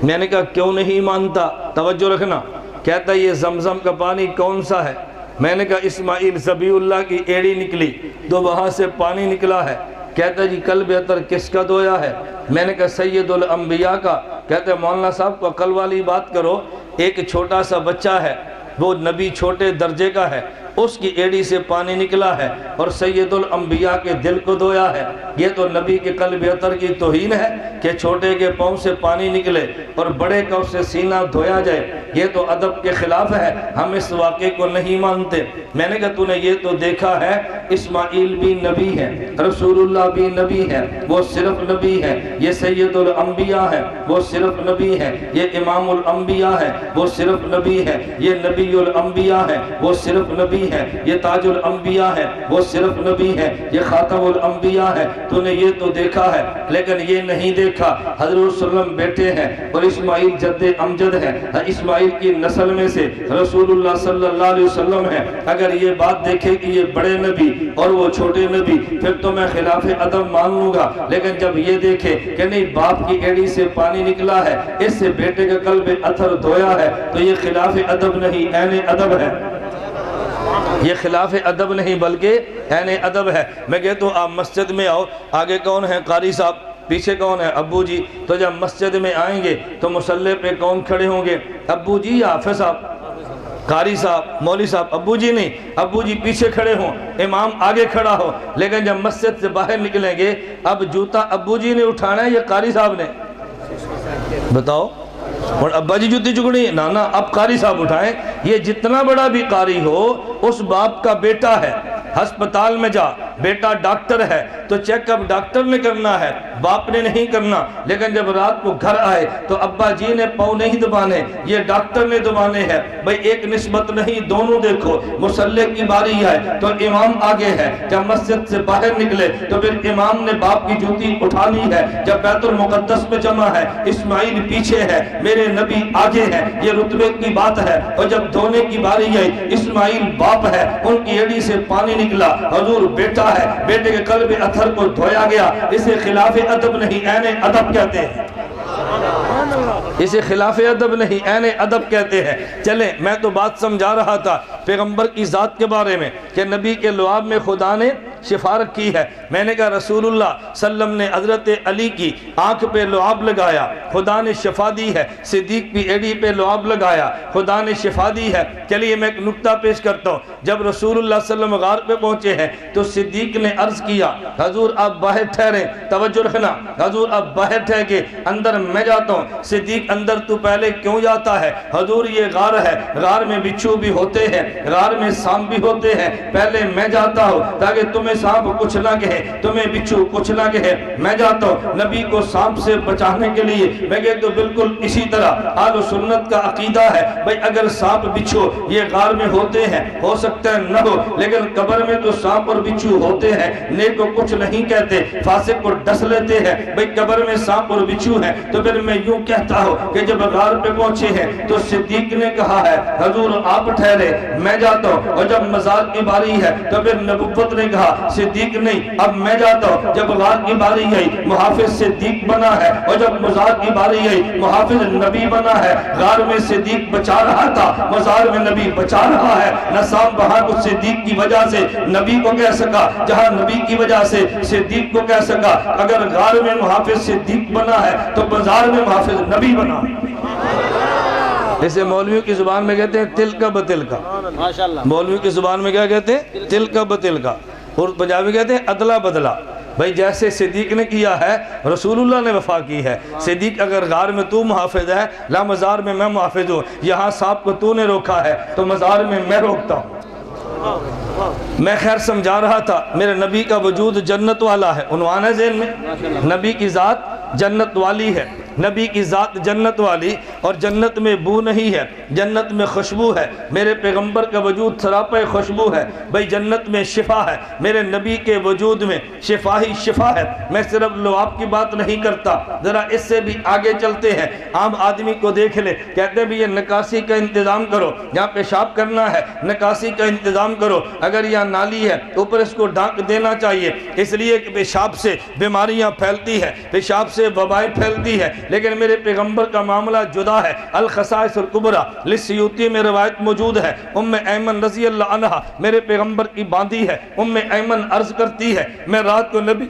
میں نے کہا کیوں نہیں مانتا؟ توجہ رکھنا۔ کہتا ہے یہ زمزم کا پانی کون سا ہے؟ میں نے کہا اسماعیل ذبی اللہ کی ایڑی نکلی تو وہاں سے پانی نکلا ہے۔ کہتا ہے جی قلب اتھر کس کا دھویا ہے؟ میں نے کہا سید الانبیاء کا۔ کہتا ہے مولانا صاحب کو عقل والی بات کرو، ایک چھوٹا سا بچہ ہے، وہ نبی چھوٹے درجے کا ہے، اس کی ایڑی سے پانی نکلا ہے اور سید الانبیاء کے دل کو دھویا ہے۔ یہ تو نبی کے قلب اتھر کی توہین ہے کہ چھوٹے کے پاؤں سے پانی نکلے اور بڑے کا اس سے سینہ دھویا جائے، یہ تو ادب کے خلاف ہے، ہم اس واقعے کو نہیں مانتے۔ میں نے کہا تو نے یہ تو دیکھا ہے اسماعیل بھی نبی ہے، رسول اللہ بھی نبی ہے، وہ صرف نبی ہے، یہ سید الانبیاء ہے، وہ صرف نبی ہے، یہ امام الانبیاء ہے، وہ صرف نبی ہے، یہ نبی الانبیاء ہے، وہ صرف نبی ہے، یہ تاج الانبیاء ہے، وہ صرف نبی ہے، یہ خاتم الانبیاء ہے۔ تو نے یہ تو دیکھا ہے، لیکن یہ نہیں دیکھا حضرت صلی اللہ علیہ وسلم بیٹے ہیں اور اسماعیل جد امجد ہے، اسماعیل کی نسل میں سے رسول اللہ صلی اللہ علیہ وسلم ہے۔ اگر یہ بات دیکھے کہ یہ بڑے نبی اور وہ چھوٹے نبی، پھر تو میں خلاف ادب مان لوں گا، لیکن جب یہ دیکھے کہ نہیں باپ کی ایڑی سے پانی نکلا ہے، اس سے بیٹے کا قلب اتھر دھویا ہے، تو یہ خلاف ادب نہیں عین ادب ہے۔ یہ خلاف ادب نہیں بلکہ عین ادب ہے۔ میں کہتا ہوں آپ مسجد میں آؤ، آگے کون ہے؟ قاری صاحب، پیچھے کون ہے؟ ابو جی۔ تو جب مسجد میں آئیں گے تو مصلی پہ کون کھڑے ہوں گے؟ ابو جی یا حافظ صاحب؟ قاری صاحب، مولوی صاحب؟ ابو جی نہیں، ابو جی پیچھے کھڑے ہوں، امام آگے کھڑا ہو۔ لیکن جب مسجد سے باہر نکلیں گے، اب جوتا ابو جی نے اٹھانا ہے یا قاری صاحب نے؟ بتاؤ۔ اور ابا جی جوتی چکڑی نانا اب قاری صاحب اٹھائیں۔ یہ جتنا بڑا بھی قاری ہو اس باپ کا بیٹا ہے، ہسپتال میں جا، بیٹا ڈاکٹر ہے تو چیک اپ ڈاکٹر نے کرنا ہے، باپ نے نہیں کرنا۔ لیکن جب رات کو گھر آئے تو ابا جی نے پاؤں نہیں دبانے، یہ ڈاکٹر نے دبانے ہیں۔ بھئی ایک نسبت نہیں، دونوں دیکھو۔ مصلی کی باری ہے تو امام آگے ہے، جب مسجد سے باہر نکلے تو پھر امام نے باپ کی جوتی اٹھانی ہے۔ جب بیت المقدس میں جمع ہے، اسماعیل پیچھے ہے، میرے نبی آگے ہے، یہ رتبے کی بات ہے۔ اور جب دھونے کی باری آئی، اسماعیل باپ ہے، ان کی ایڑی سے پانی نکلا، حضور بیٹا ہے، بیٹے کے قلب اتھر کو دھویا گیا۔ اسے خلاف ادب نہیں عین ادب کہتے ہیں، اسے خلاف ادب نہیں عین ادب کہتے ہیں۔ چلیں میں تو بات سمجھا رہا تھا پیغمبر کی ذات کے بارے میں کہ نبی کے لعاب میں خدا نے شفا رکھی ہے۔ میں نے کہا رسول اللہ صلی اللہ علیہ وسلم نے حضرت علی کی آنکھ پہ لعاب لگایا، خدا نے شفا دی ہے۔ صدیق کی ایڑی پہ لعاب لگایا، خدا نے شفا دی ہے۔ چلیے میں ایک نکتہ پیش کرتا ہوں۔ جب رسول اللہ صلی اللہ علیہ وسلم غار پہ پہنچے ہیں تو صدیق نے عرض کیا حضور آپ باہر ٹھہریں، توجہ رکھنا، حضور آپ باہر ٹھہر کے اندر میں جاتا ہوں۔ صدیق اندر تو پہلے کیوں جاتا ہے؟ حضور یہ غار ہے، غار میں بچھو بھی ہوتے ہیں، غار میں سانپ بھی ہوتے ہیں، پہلے میں جاتا ہوں تاکہ تمہیں سانپ کچھ نہ کہے، تمہیں بچھو کچھ نہ کہے، میں جاتا ہوں نبی کو سانپ سے بچانے کے لیے۔ میں کہتا ہوں بالکل اسی طرح اہل سنت کا عقیدہ ہے، بھئی اگر سانپ بچھو یہ غار میں ہوتے ہیں، ہو سکتا ہے نہ ہو، لیکن قبر میں تو سانپ اور بچھو ہوتے ہیں، نیک کو کچھ نہیں کہتے، فاسق کو ڈس لیتے ہیں۔ بھئی قبر میں سانپ اور بچھو ہیں تو پھر میں یوں کہتا ہوں کہ جب غار پہ پہنچے ہیں تو صدیق نے کہا ہے حضور آپ ٹھہرے میں جاتا ہوں، اور جب مزار کی باری ہے تو پھر نبوت نے کہا صدیق نہیں اب میں جاتا ہوں۔ جب غار کی باری آئی محافظ صدیق بنا ہے، اور جب مزار کی باری آئی محافظ نبی بنا ہے۔ غار میں صدیق بچا رہا تھا، مزار میں نبی بچا رہا ہے۔ نہ سانپ وہاں کو صدیق کی وجہ سے نبی کو کہہ سکا، جہاں نبی کی وجہ سے صدیق کو کہہ سکا۔ اگر غار میں محافظ صدیق بنا ہے تو بازار میں محافظ نبی بنا۔ اسے مولویوں کی زبان میں کہتے ہیں تل کا بتل کا، مولویوں کی زبان میں کیا کہتے ہیں؟ تل کا بتل کا، اور پنجابی کہتے ہیں ادلا بدلا۔ بھائی جیسے صدیق نے کیا ہے رسول اللہ نے وفا کی ہے۔ صدیق اگر غار میں تو محافظ ہے، لا مزار میں میں محافظ ہوں، یہاں سانپ کو تو نے روکا ہے تو مزار میں میں روکتا ہوں۔ میں خیر سمجھا رہا تھا میرے نبی کا وجود جنت والا ہے، عنوان ہے ذہن میں، نبی کی ذات جنت والی ہے، نبی کی ذات جنت والی، اور جنت میں بو نہیں ہے، جنت میں خوشبو ہے، میرے پیغمبر کا وجود سراپا خوشبو ہے۔ بھئی جنت میں شفا ہے، میرے نبی کے وجود میں شفا ہی شفا ہے۔ میں صرف لعاب کی بات نہیں کرتا، ذرا اس سے بھی آگے چلتے ہیں۔ عام آدمی کو دیکھ لے، کہتے ہیں بھی یہ نکاسی کا انتظام کرو، یہاں پیشاب کرنا ہے نکاسی کا انتظام کرو، اگر یہاں نالی ہے اوپر اس کو ڈھانک دینا چاہیے، اس لیے کہ پیشاب سے بیماریاں پھیلتی ہے، پیشاب سے وبائیں پھیلتی ہے۔ لیکن میرے پیغمبر کا معاملہ جدا ہے۔ الخصائص الکبریٰ للسیوطی میں روایت موجود ہے، ام ایمن رضی اللہ عنہ میرے پیغمبر کی باندھی ہے۔ ام ایمن عرض کرتی ہے میں رات کو نبی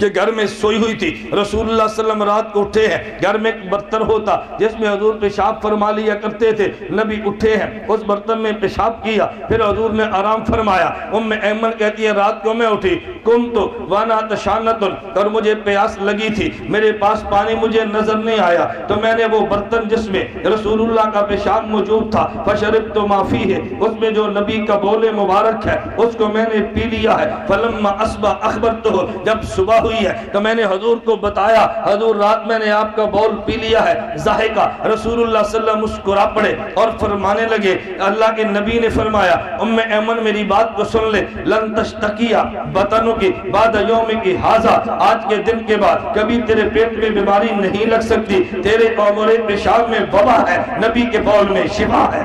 کہ گھر میں سوئی ہوئی تھی، رسول اللہ صلی اللہ علیہ وسلم رات کو اٹھے ہیں، گھر میں ایک برتن ہوتا جس میں حضور پیشاب فرما لیا کرتے تھے، نبی اٹھے ہیں اس برتن میں پیشاب کیا، پھر حضور نے آرام فرمایا۔ ام ایمن کہتی ہے رات کو میں اٹھی، قمت وانا تشانت، اور مجھے پیاس لگی تھی، میرے پاس پانی مجھے نظر نہیں آیا، تو میں نے وہ برتن جس میں رسول اللہ کا پیشاب موجود تھا فشربت ما فیہ، اس میں جو نبی کا بول مبارک ہے اس کو میں نے پی لیا ہے۔ فلما اصبح اخبرتہ، جب صبح ہوئی ہے تو میں نے حضور کو بتایا، حضور رات میں نے آپ کا بول پی لیا ہے۔ ضاحکہ رسول اللہ صلی اللہ علیہ وسلم مسکرا پڑے اور فرمانے لگے، اللہ کے نبی نے فرمایا ام ایمن میری بات کو سن لے، لن تشتکیا بطنک بعد یومک ھذا، آج کے دن کے بعد کبھی تیرے پیٹ میں بیماری نہیں لگ سکتی، تیرے عمر پیشاب میں وبا ہے، نبی کے بول میں شفا ہے۔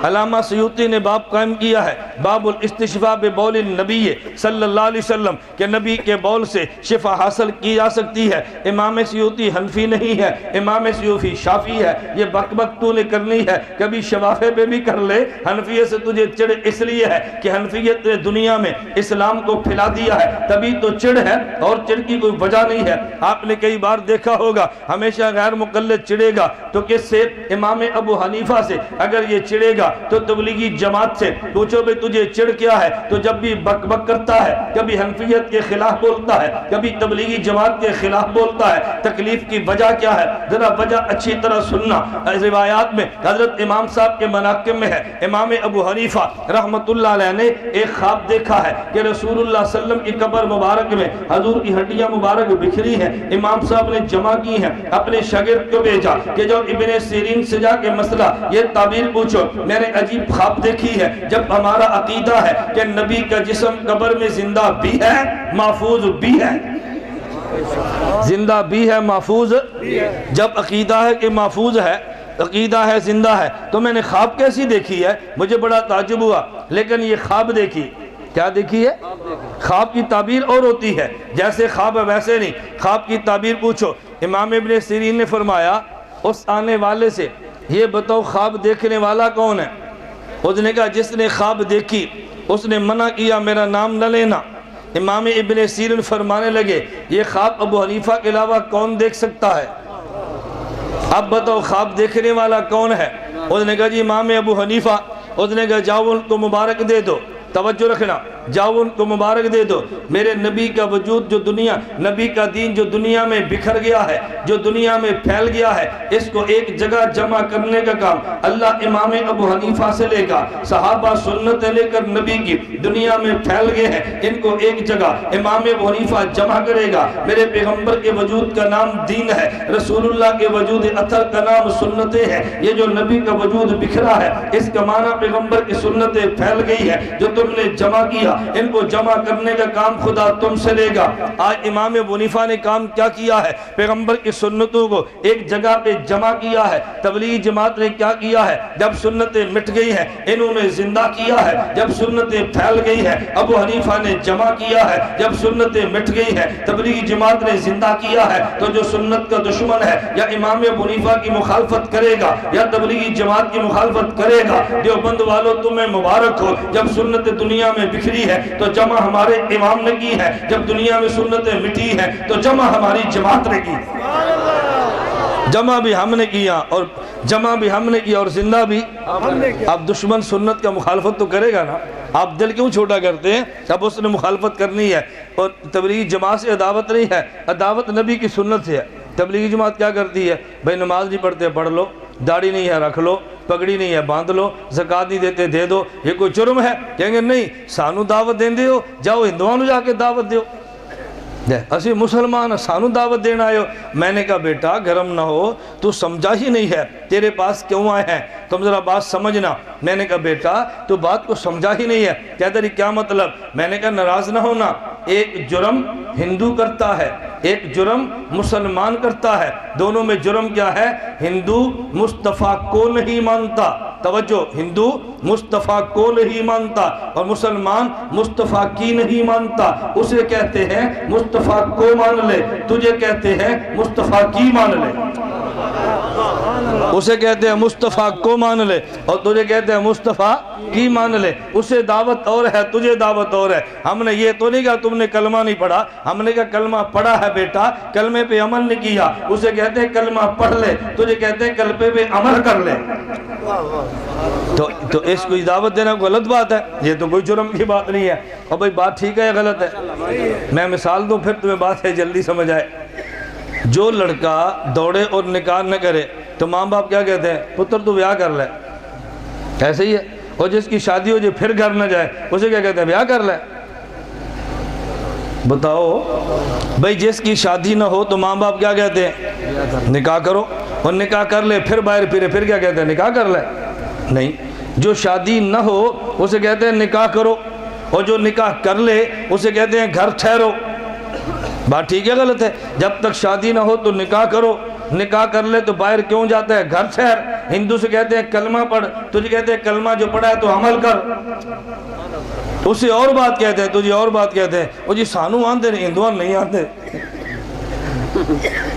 علامہ سیوطی نے باب قائم کیا ہے، باب الاستشفاء ببول النبی صلی اللہ علیہ وسلم، کہ نبی کے بول سے شفا حاصل کی جا سکتی ہے۔ امام سیوطی حنفی نہیں ہے، امام سیوطی شافعی ہے۔ یہ بک بک تو نے کرنی ہے، کبھی شفافے پہ بھی کر لے۔ حنفیت سے تجھے چڑ اس لیے ہے کہ حنفیت نے دنیا میں اسلام کو پھیلا دیا ہے، تبھی تو چڑ ہے، اور چڑ کی کوئی وجہ نہیں ہے۔ آپ نے کئی بار دیکھا ہوگا ہمیشہ غیر مقلد چڑے گا تو کس سے؟ امام ابو حنیفہ سے۔ اگر یہ چڑے گا تو تبلیغی جماعت سے پوچھو بے تجھے چڑ کیا ہے، تو جب بھی بک بک کرتا ہے، کبھی حنفیت کے خلاف بولتا ہے، کبھی تبلیغی جماعت کے خلاف بولتا ہے، تکلیف کی وجہ کیا ہے؟ ذرا وجہ اچھی طرح سننا۔ روایات میں حضرت امام صاحب کے مناقب میں ہے، امام ابو حنیفہ رحمت اللہ علیہ نے ایک خواب دیکھا ہے کہ رسول اللہ صلی اللہ علیہ وسلم کی قبر مبارک میں حضور کی ہڈیاں مبارک بکھری ہیں۔ امام صاحب نے جمع کی ہیں، اپنے شاگرد کو بھیجا کہ جو ابن سیرین سے جا کے مسئلہ یہ تعبیر پوچھو، میں نے عجیب خواب دیکھی ہے۔ جب ہمارا عقیدہ ہے کہ نبی کا جسم قبر میں زندہ بھی ہے محفوظ بھی ہے، زندہ بھی ہے محفوظ، جب عقیدہ ہے کہ محفوظ ہے، عقیدہ ہے زندہ ہے، تو میں نے خواب کیسی دیکھی ہے؟ مجھے بڑا تعجب ہوا، لیکن یہ خواب دیکھی، کیا دیکھی ہے؟ خواب کی تعبیر اور ہوتی ہے، جیسے خواب ہے ویسے نہیں، خواب کی تعبیر پوچھو۔ امام ابن سیرین نے فرمایا اس آنے والے سے یہ بتاؤ خواب دیکھنے والا کون ہے؟ اس نے کہا جس نے خواب دیکھی اس نے منع کیا میرا نام نہ لینا۔ امام ابن سیرین فرمانے لگے یہ خواب ابو حنیفہ کے علاوہ کون دیکھ سکتا ہے؟ اب بتاؤ خواب دیکھنے والا کون ہے؟ اس نے کہا جی امام ابو حنیفہ۔ اس نے کہا جاؤ ان کو مبارک دے دو، توجہ رکھنا، جاؤ ان کو مبارک دے دو، میرے نبی کا وجود جو دنیا، نبی کا دین جو دنیا میں بکھر گیا ہے، جو دنیا میں پھیل گیا ہے، اس کو ایک جگہ جمع کرنے کا کام اللہ امام ابو حنیفہ سے لے گا۔ صحابہ سنتیں لے کر نبی کی دنیا میں پھیل گئے ہیں، ان کو ایک جگہ امام ابو حنیفہ جمع کرے گا۔ میرے پیغمبر کے وجود کا نام دین ہے، رسول اللہ کے وجود اثر کا نام سنتیں ہے۔ یہ جو نبی کا وجود بکھرا ہے اس کا معنی پیغمبر کی سنتیں پھیل گئی ہے، جو تم نے جمع کیا، ان کو جمع کرنے کا کام خدا تم سے لے گا۔ آج امام ابو حنیفہ نے کام کیا کیا ہے؟ پیغمبر کی سنتوں کو ایک جگہ پہ جمع کیا ہے۔ تبلیغی جماعت نے کیا کیا ہے؟ جب سنتیں مٹ گئی ہیں انہوں نے زندہ کیا ہے، جب سنتیں پھیل گئی ہیں ابو حنیفہ نے جمع کیا ہے، جب سنتیں مٹ گئی ہیں تبلیغی جماعت نے زندہ کیا ہے۔ تو جو سنت کا دشمن ہے یا امام ابو حنیفہ کی مخالفت کرے گا یا تبلیغی جماعت کی مخالفت کرے گا، دیوبند والوں تمہیں مبارک ہو، جب سنت دنیا میں بکھری ہے تو جمع ہمارے امام نے کی ہے، جب دنیا میں سنتیں مٹی ہیں تو جمع ہماری جماعت نے کی، جمع بھی ہم نے کیا۔ اور جمع بھی ہم نے کیا اور زندہ بھی اب دشمن سنت کا مخالفت تو کرے گا نا، آپ دل کیوں چھوٹا کرتے ہیں؟ اب اس نے مخالفت کرنی ہے، اور تبلیغی جماعت سے عداوت نہیں ہے، عداوت نبی کی سنت سے ہے۔ تبلیغی جماعت کیا کرتی ہے؟ بھائی نماز نہیں پڑھتے پڑھ لو، داڑھی نہیں ہے رکھ لو، پگڑی نہیں ہے باندھ لو، زکات نہیں دیتے دے دو، یہ کوئی جرم ہے؟ کہیں گے نہیں، سانو دعوت دین دیو، جاؤ ہندوانو جا کے دعوت دیو، اسی مسلمان سانو دعوت دینا آئے ہو۔ میں نے کہا بیٹا گرم نہ ہو، تو سمجھا ہی نہیں ہے، تیرے پاس کیوں آئے ہیں، تم ذرا بات سمجھنا۔ میں نے کہا بیٹا تو بات کو سمجھا ہی نہیں ہے، کہتا رہی کیا مطلب؟ میں نے کہا ناراض نہ ہونا، ایک جرم ہندو کرتا ہے، ایک جرم مسلمان کرتا ہے، دونوں میں جرم کیا ہے؟ ہندو مصطفیٰ کو نہیں مانتا، توجہ، ہندو مصطفیٰ کو نہیں مانتا اور مسلمان مصطفیٰ کی نہیں مانتا، اسے کہتے ہیں مصطفیٰ کو مان لے، تجھے کہتے ہیں مصطفیٰ کی مان لے، اسے کہتے ہیں مصطفیٰ کو مان لے اور تجھے کہتے ہیں مصطفیٰ کی مان لے، اسے دعوت اور ہے تجھے دعوت اور ہے۔ ہم نے یہ تو نہیں کہا تم نے کلمہ نہیں پڑھا، ہم نے کہا کلمہ پڑھا ہے بیٹا، کلمے پہ عمل نہیں کیا، اسے کہتے ہیں کلمہ پڑھ لے، تجھے کہتے ہیں کلمے پہ عمل کر لے۔ تو اس کو دعوت دینا غلط بات ہے؟ یہ تو کوئی جرم کی بات نہیں ہے۔ اور بھئی بات ٹھیک ہے یا غلط ہے؟ میں مثال دوں پھر تمہیں بات ہے جلدی سمجھ آئے۔ جو لڑکا دوڑے اور نکاح نہ کرے تو ماں باپ کیا کہتے ہیں؟ پتر تو بیاہ کر لے، ایسے ہی ہے۔ اور جس کی شادی ہو جائے پھر گھر نہ جائے اسے کیا کہتے ہیں؟ بیاہ کر لے۔ بتاؤ بھئی جس کی شادی نہ ہو تو ماں باپ کیا کہتے ہیں؟ نکاح کرو، اور نکاح کر لے پھر باہر پھرے پھر کیا کہتے ہیں؟ نکاح کر لے؟ نہیں، جو شادی نہ ہو اسے کہتے ہیں نکاح کرو، اور جو نکاح کر لے اسے کہتے ہیں گھر ٹھہرو۔ بات ٹھیک ہے غلط ہے؟ جب تک شادی نہ ہو تو نکاح کرو، نکاح کر لے تو باہر کیوں جاتا ہے؟ گھر ٹھہر۔ ہندو سے کہتے ہیں کلمہ پڑھ، تجھے کہتے ہیں کلمہ جو پڑھا ہے تو عمل کر، اسے اور بات کہتے ہیں تجھے اور بات کہتے ہیں۔ وہ جی سانو آندے نہیں، ہندوان نہیں آندے۔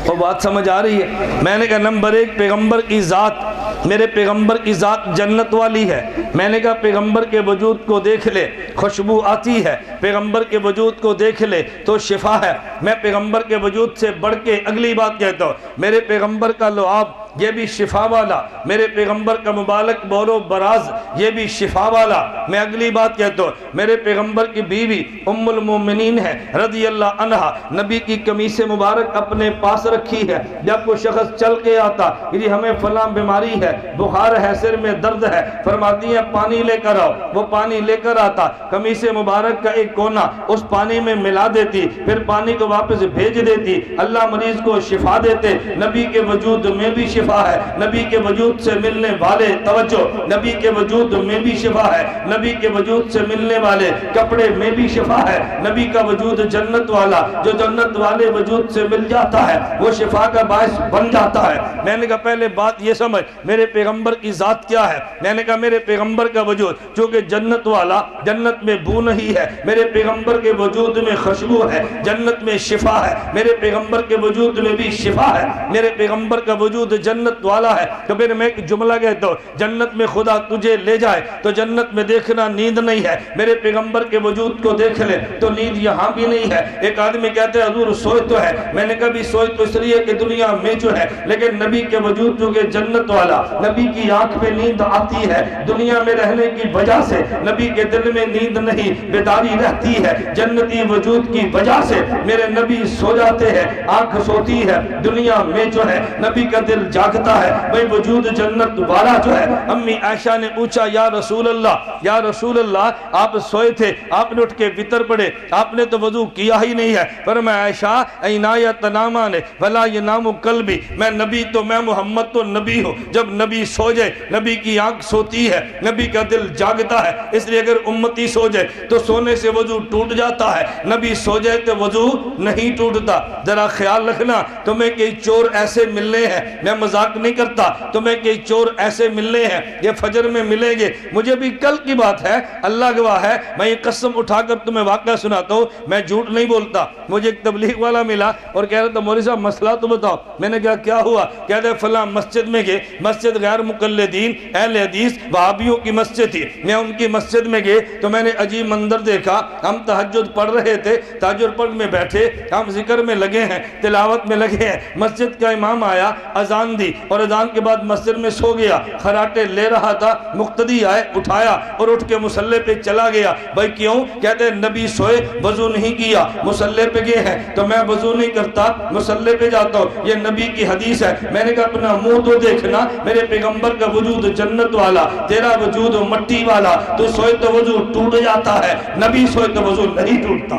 وہ بات سمجھ آ رہی ہے؟ میں نے کہا نمبر ایک، پیغمبر کی ذات، میرے پیغمبر کی ذات جنت والی ہے۔ میں نے کہا پیغمبر کے وجود کو دیکھ لے خوشبو آتی ہے، پیغمبر کے وجود کو دیکھ لے تو شفا ہے۔ میں پیغمبر کے وجود سے بڑھ کے اگلی بات کہتا ہوں، میرے پیغمبر کا لعاب یہ بھی شفا والا، میرے پیغمبر کا مبارک بول و براز یہ بھی شفا والا۔ میں اگلی بات کہتا ہوں، میرے پیغمبر کی بیوی ام المومنین ہے رضی اللہ عنہا، نبی کی قمیص مبارک اپنے پاس رکھی ہے، جب کوئی شخص چل کے آتا کہ ہمیں فلاں بیماری ہے، بخار ہے، سر میں درد ہے، فرماتی ہیں پانی لے کر آؤ، وہ پانی لے کر آتا، قمیص مبارک کا ایک کونا اس پانی میں ملا دیتی، پھر پانی کو واپس بھیج دیتی، اللہ مریض کو شفا دیتے۔ نبی کے وجود میں بھی شفا ہے، نبی کے وجود سے ملنے والے، توجہ، نبی کے وجود میں بھی شفا ہے، نبی کے وجود سے ملنے والے کپڑے میں بھی شفا ہے، نبی کا وجود جنت والا، جو جنت والے وجود سے مل جاتا ہے وہ شفا کا باعث بن جاتا ہے۔ میں نے کہا پہلے بات یہ سمجھ میرے پیغمبر کی ذات کیا ہے۔ میں نے کہا میرے پیغمبر کا وجود چونکہ جنت والا، جنت میں بو نہیں ہے، میرے پیغمبر کے وجود میں خوشبو ہے، جنت میں شفا ہے، میرے پیغمبر کے وجود میں بھی شفا ہے، میرے پیغمبر کا وجود جنت والا ہے۔ تو پھر میں ایک جملہ کہتا ہوں، جنت میں خدا تجھے لے جائے تو جنت میں دیکھنا نیند نہیں ہے، میرے پیغمبر کے وجود کو دیکھ لے تو نیند یہاں بھی نہیں ہے۔ ایک آدمی کہتے ہیں حضور سوئے تو ہے، میں نے کبھی سوئے تو اس لیے کہ دنیا میں جو ہے، لیکن نبی کے وجود جو کہ جنت والا، نبی کی آنکھ میں نیند آتی ہے، دنیا میں رہنے کی وجہ سے نبی کے دل میں نیند نہیں، بیداری رہتی ہے، جنتی وجود کی وجہ سے میرے نبی سو جاتے ہیں، آنکھ سوتی ہے، دنیا میں جو ہے نبی کا دل جاگتا ہے۔ بھئی وجود جنت والا جو ہے، امی عائشہ نے پوچھا یا رسول اللہ، یا رسول اللہ آپ سوئے تھے، آپ نے اٹھ کے وطر پڑے، آپ نے تو وضو کیا ہی نہیں ہے۔ فرمایا عائشہ اینایا تناما نے ولا ینام قلبی، میں نبی تو میں محمد تو نبی ہوں، جب نبی سو جائے نبی کی آنکھ سوتی ہے، نبی کا دل جاگتا ہے، اس لیے اگر امتی سو جائے تو سونے سے وضو ٹوٹ جاتا ہے، نبی سو جائے تو وضو نہیں ٹوٹتا۔ ذرا خیال رکھنا، تمہیں کئی چور ایسے ملنے ہیں، میں مذاق نہیں کرتا، تمہیں کئی چور ایسے ملنے ہیں یہ فجر میں ملیں گے۔ مجھے بھی کل کی بات ہے، اللہ گواہ ہے، میں یہ قسم اٹھا کر تمہیں واقعہ سناتا ہوں، میں جھوٹ نہیں بولتا۔ مجھے ایک تبلیغ والا ملا اور کہہ رہا تھا مولوی صاحب مسئلہ تو بتاؤ۔ میں نے کہا کیا ہوا؟ کہتے ہیں فلاں مسجد میں گئے، مسجد غیر مقلدین اہل حدیث وہابیوں کی مسجد تھی، میں ان کی مسجد میں گئے تو میں نے عجیب منظر دیکھا، ہم تہجد پڑھ رہے تھے، تہجد پڑھ میں بیٹھے، ہم ذکر میں لگے ہیں، تلاوت میں لگے ہیں، مسجد کا امام آیا، اذان اذان دی اور اذان کے بعد مسجد میں سو گیا، خراٹے لے رہا تھا، مقتدی آئے اٹھایا اور اٹھ کے مصلی پہ چلا گیا۔ بھائی کیوں؟ کہتے ہیں نبی سوئے وضو نہیں کیا، مصلی پہ گئے ہیں تو میں وضو نہیں کرتا، مصلی پہ جاتا ہوں، یہ نبی کی حدیث ہے۔ میں نے کہا اپنا منہ تو دیکھنا، میرے پیغمبر کا وجود جنت والا، تیرا وجود مٹی والا، تو سوئے تو وضو ٹوٹ جاتا ہے، نبی سوئے تو وضو نہیں ٹوٹتا۔